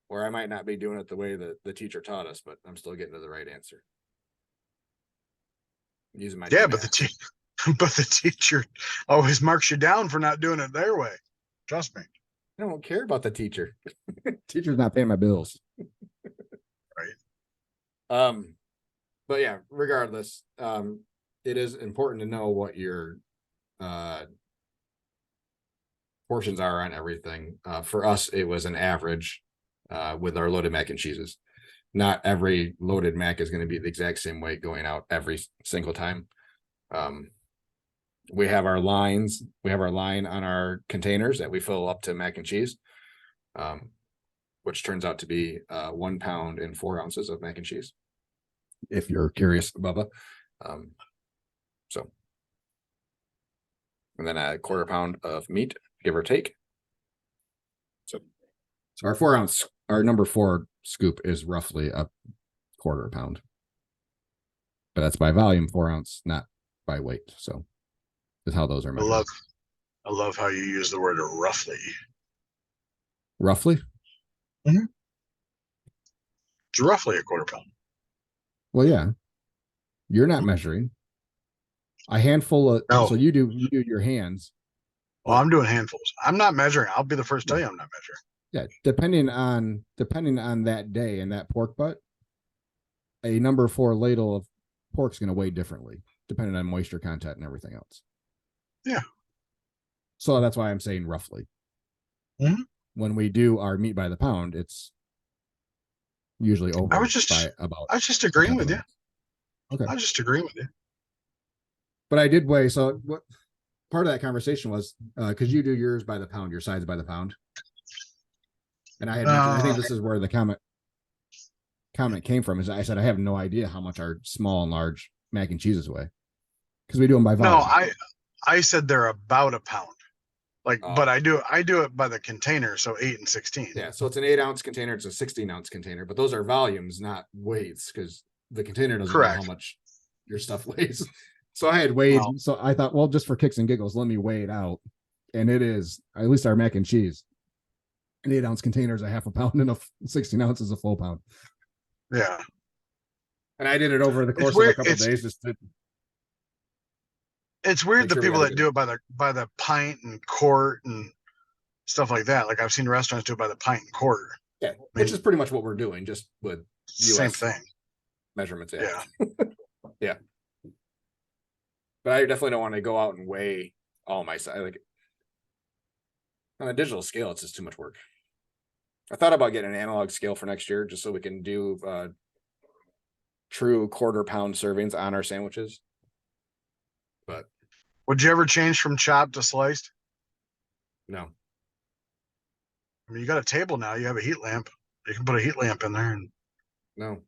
where I might not be doing it the way that the teacher taught us, but I'm still getting to the right answer. Using my but the teacher always marks you down for not doing it their way. Trust me. I don't care about the teacher. Teacher's not paying my bills. Right. But yeah, regardless, it is important to know what your portions are on everything. For us, it was an average with our loaded mac and cheeses. Not every loaded mac is going to be the exact same weight going out every single time. We have our lines. We have our line on our containers that we fill up to mac and cheese, which turns out to be 1 pound and 4 ounces of mac and cheese. If you're curious, Bubba. So, and then a 1/4 pound of meat, give or take. So our 4 ounce, our number 4 scoop is roughly a 1/4 pound, but that's by volume, 4 ounce, not by weight. So that's how those are measured. I love how you use the word roughly. Roughly? Mm-hmm. It's roughly a 1/4 pound. Well, yeah. You're not measuring. A handful of so you do your hands. Well, I'm doing handfuls. I'm not measuring. I'll be the first to tell you I'm not measuring. Yeah, depending on that day and that pork butt, a number 4 ladle of pork's going to weigh differently depending on moisture content and everything else. Yeah. So that's why I'm saying roughly. Mm-hmm. When we do our meat by the pound, it's usually over. I was just agreeing with you. Okay. I was just agreeing with you. But I did weigh. So what part of that conversation was because you do yours by the pound, your sides by the pound. And I had mentioned, I think this is where the comment came from, is I said I have no idea how much our small and large mac and cheeses weigh because we do them by volume. No, I said they're about a pound. But I do it by the container, so 8 and 16. Yeah, so it's an 8 ounce container, it's a 16 ounce container, but those are volumes, not weights, because the container doesn't know how much your stuff weighs. So I had weighed, so I thought, well, just for kicks and giggles, let me weigh it out. And it is, at least our mac and cheese, an 8 ounce container is a 1/2 pound and a 16 ounces a full pound. Yeah. And I did it over the course of a couple of days. It's weird the people that do it by the pint and quart and stuff like that. Like I've seen restaurants do it by the pint and quart. Yeah, which is pretty much what we're doing, just with same thing measurements. Yeah. Yeah. But I definitely don't want to go out and weigh all my size. Like on a digital scale, it's just too much work. I thought about getting an analog scale for next year just so we can do true 1/4 pound servings on our sandwiches. But would you ever change from chopped to sliced? No. I mean, you got a table now. You have a heat lamp. You can put a heat lamp in there. And no.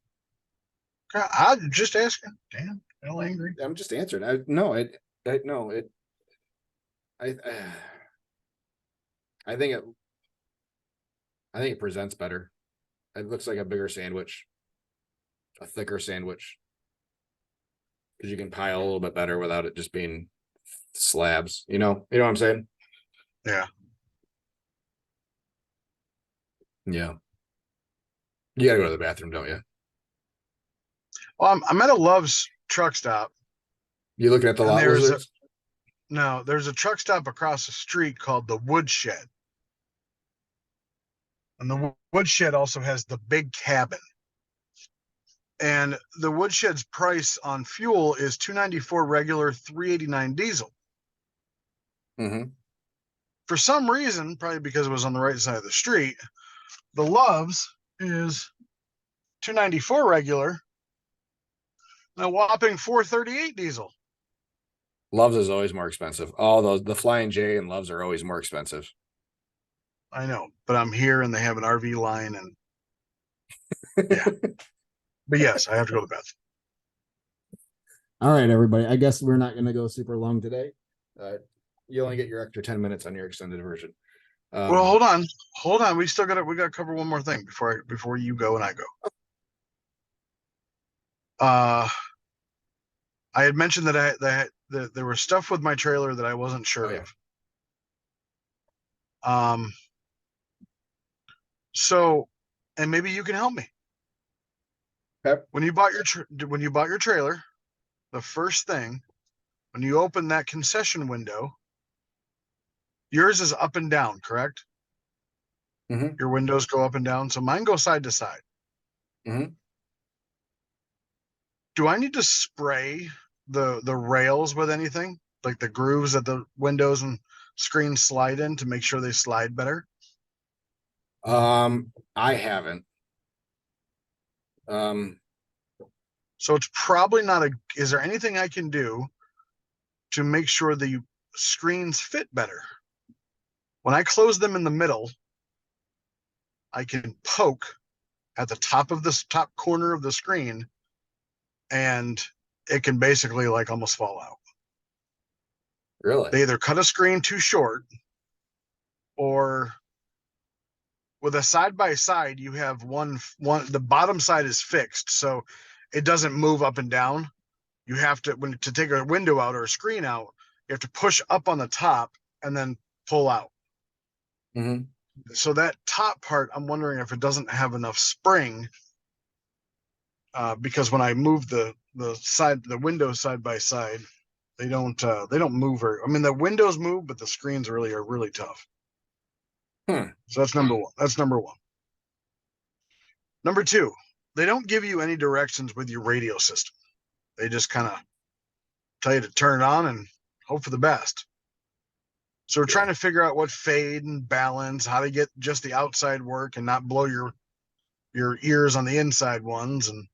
I'm just asking. Damn, I'm angry. I'm just answering. I think it presents better. It looks like a bigger sandwich, a thicker sandwich, because you can pile a little bit better without it just being slabs. You know what I'm saying? Yeah. Yeah. You gotta go to the bathroom, don't you? Well, I'm at a Love's truck stop. You looking at the lot lizards? No, there's a truck stop across the street called the Woodshed. And the Woodshed also has the Big Cabin. And the Woodshed's price on fuel is $2.94 regular, $3.89 diesel. Mm-hmm. For some reason, probably because it was on the right side of the street, the Love's is $2.94 regular and a whopping $4.38 diesel. Love's is always more expensive. All the Flying J and Love's are always more expensive. I know, but I'm here and they have an RV line and Yeah. But yes, I have to go to the bathroom. All right, everybody. I guess we're not going to go super long today. You only get your extra 10 minutes on your extended version. Well, hold on. We got to cover one more thing before you go and I go. I had mentioned that there was stuff with my trailer that I wasn't sure of. So, and maybe you can help me. Okay. When you bought your trailer, the first thing when you open that concession window, yours is up and down, correct? Mhm. Your windows go up and down, so mine go side to side. Mhm. Do I need to spray the rails with anything, like the grooves that the windows and screens slide in to make sure they slide better? I haven't. So it's probably not a. Is there anything I can do to make sure the screens fit better? When I close them in the middle, I can poke at the top of this top corner of the screen, and it can basically like almost fall out. Really? They either cut a screen too short, or with a side by side, you have one. The bottom side is fixed, so it doesn't move up and down. You have to to take a window out or a screen out, you have to push up on the top and then pull out. Mm-hmm. So that top part, I'm wondering if it doesn't have enough spring, because when I move the windows side by side, they don't move very. I mean, the windows move, but the screens are really tough. So that's number one. That's number one. Number two, they don't give you any directions with your radio system. They just kind of tell you to turn it on and hope for the best. So we're trying to figure out what fade and balance, how to get just the outside work and not blow your ears on the inside ones. And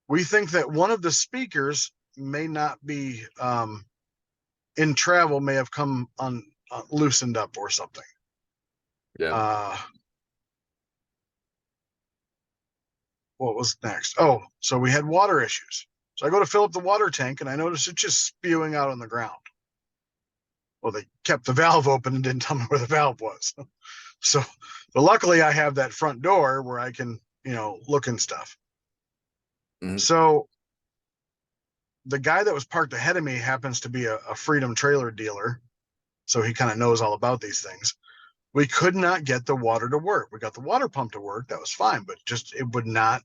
we think that one of the speakers may not be in travel, may have come loosened up or something. Yeah. What was next? Oh, so we had water issues. So I go to fill up the water tank and I notice it's just spewing out on the ground. Well, they kept the valve open and didn't tell me where the valve was. So, but luckily I have that front door where I can, look and stuff. Mm-hmm. So the guy that was parked ahead of me happens to be a Freedom trailer dealer. So he kind of knows all about these things. We could not get the water to work. We got the water pump to work. That was fine, but just, it would not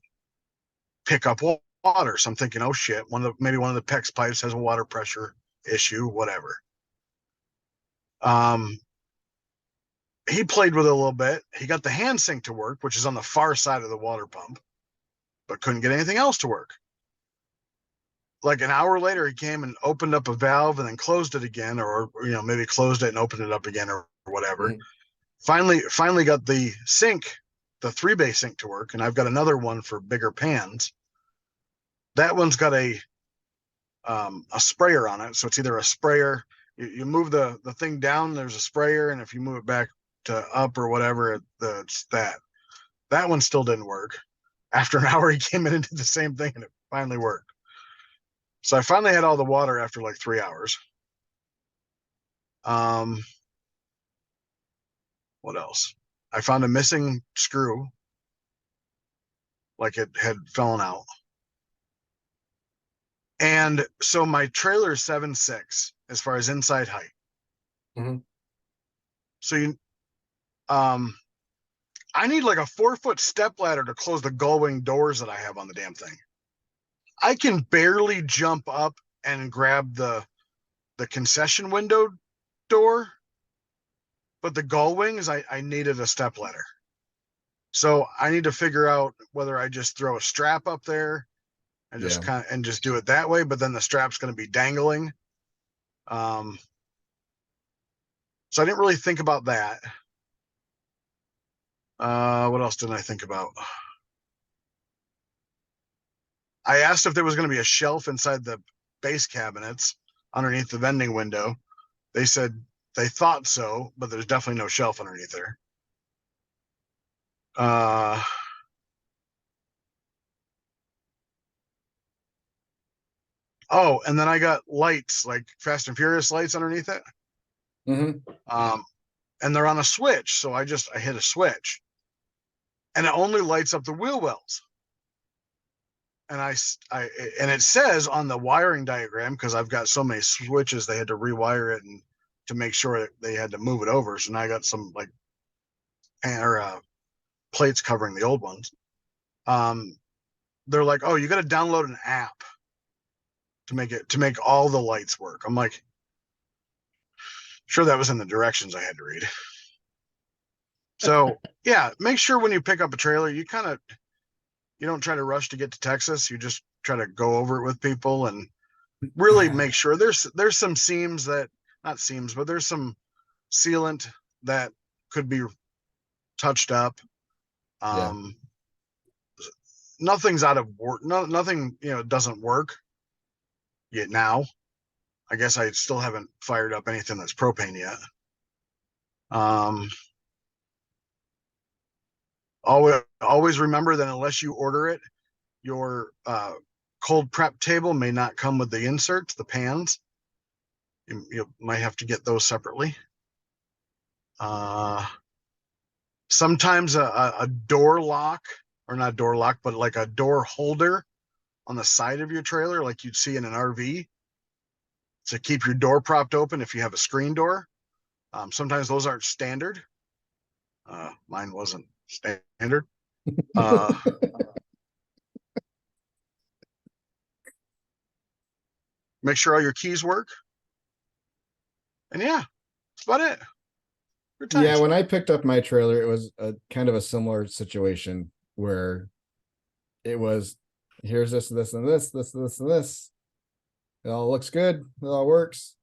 pick up water. So I'm thinking, oh shit, maybe one of the PEX pipes has a water pressure issue, whatever. He played with it a little bit. He got the hand sink to work, which is on the far side of the water pump, but couldn't get anything else to work. Like an hour later, he came and opened up a valve and then closed it again, or maybe closed it and opened it up again, or whatever. Mm-hmm. Finally got the sink, the 3-bay sink to work, and I've got another one for bigger pans. That one's got a sprayer on it, so it's either a sprayer. You move the thing down, there's a sprayer, and if you move it back to up or whatever, it's that. That one still didn't work. After an hour, he came in and did the same thing, and it finally worked. So I finally had all the water after like 3 hours. What else? I found a missing screw, like it had fallen out. And so my trailer is 7'6" as far as inside height. Mm-hmm. So I need like a 4-foot step ladder to close the gullwing doors that I have on the damn thing. I can barely jump up and grab the concession window door, but the gull wings, I needed a step ladder. So I need to figure out whether I just throw a strap up there and just do it that way, but then the strap's going to be dangling. So I didn't really think about that. What else didn't I think about? I asked if there was going to be a shelf inside the base cabinets underneath the vending window. They said they thought so, but there's definitely no shelf underneath there. Oh, and then I got lights, like Fast and Furious lights underneath it. Mm-hmm. And they're on a switch. So I hit a switch and it only lights up the wheel wells. And and it says on the wiring diagram, because I've got so many switches, they had to rewire it and to make sure that they had to move it over. So now I got some like plates covering the old ones. They're like, oh, you got to download an app to make all the lights work. I'm like, sure, that was in the directions I had to read. So yeah, make sure when you pick up a trailer, you don't try to rush to get to Texas. You just try to go over it with people and really make sure there's some seams that not seams, but there's some sealant that could be touched up. Nothing's out of work. Nothing, doesn't work yet now. I guess I still haven't fired up anything that's propane yet. Always remember that unless you order it, your cold prep table may not come with the inserts, the pans. You might have to get those separately. Sometimes a door lock, or not door lock, but like a door holder on the side of your trailer, like you'd see in an RV, to keep your door propped open if you have a screen door. Sometimes those aren't standard. Mine wasn't standard. Make sure all your keys work. And yeah, that's about it. Yeah, when I picked up my trailer, it was a kind of a similar situation where it was, here's this, this, and this, this, this, and this. It all looks good. It all works.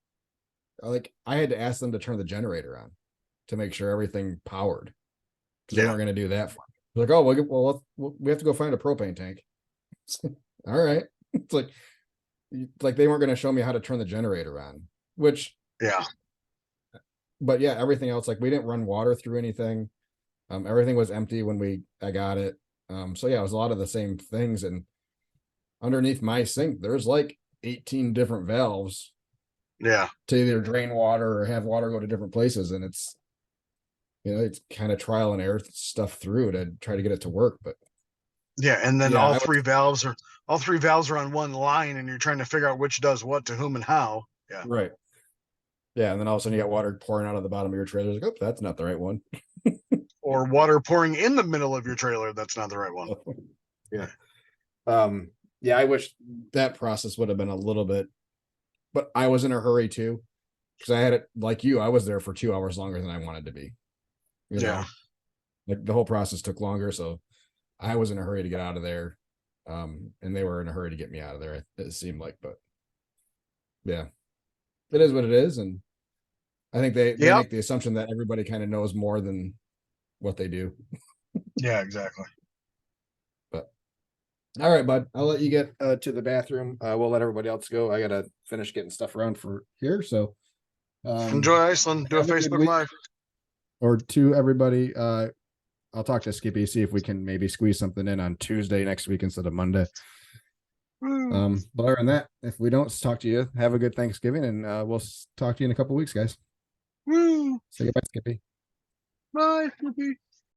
Like, I had to ask them to turn the generator on to make sure everything powered, because they weren't going to do that for me. Like, oh, well, we have to go find a propane tank. All right. It's like they weren't going to show me how to turn the generator on, which, yeah. But yeah, everything else, like we didn't run water through anything. Everything was empty when I got it. So yeah, it was a lot of the same things. And underneath my sink, there's like 18 different valves. Yeah. To either drain water or have water go to different places. And it's kind of trial and error stuff through to try to get it to work. But yeah, and then all three valves are on one line, and you're trying to figure out which does what to whom and how. Yeah. Right. Yeah, and then all of a sudden you got water pouring out of the bottom of your trailer. Like, oh, that's not the right one. Or water pouring in the middle of your trailer. That's not the right one. Yeah. Yeah, I wish that process would have been a little bit, but I was in a hurry too, because I had it like you. I was there for 2 hours longer than I wanted to be. You know? Like the whole process took longer, so I was in a hurry to get out of there. And they were in a hurry to get me out of there, it seemed like, but yeah, it is what it is. And I think they make the assumption that everybody kind of knows more than what they do. Yeah, exactly. But all right, bud, I'll let you get to the bathroom. We'll let everybody else go. I gotta finish getting stuff around for here. So enjoy Iceland. Do a Facebook Live. Or to everybody, I'll talk to Skippy, see if we can maybe squeeze something in on Tuesday next week instead of Monday. But other than that, if we don't talk to you, have a good Thanksgiving, and we'll talk to you in a couple weeks, guys. Woo. Say goodbye, Skippy. Bye, Skippy.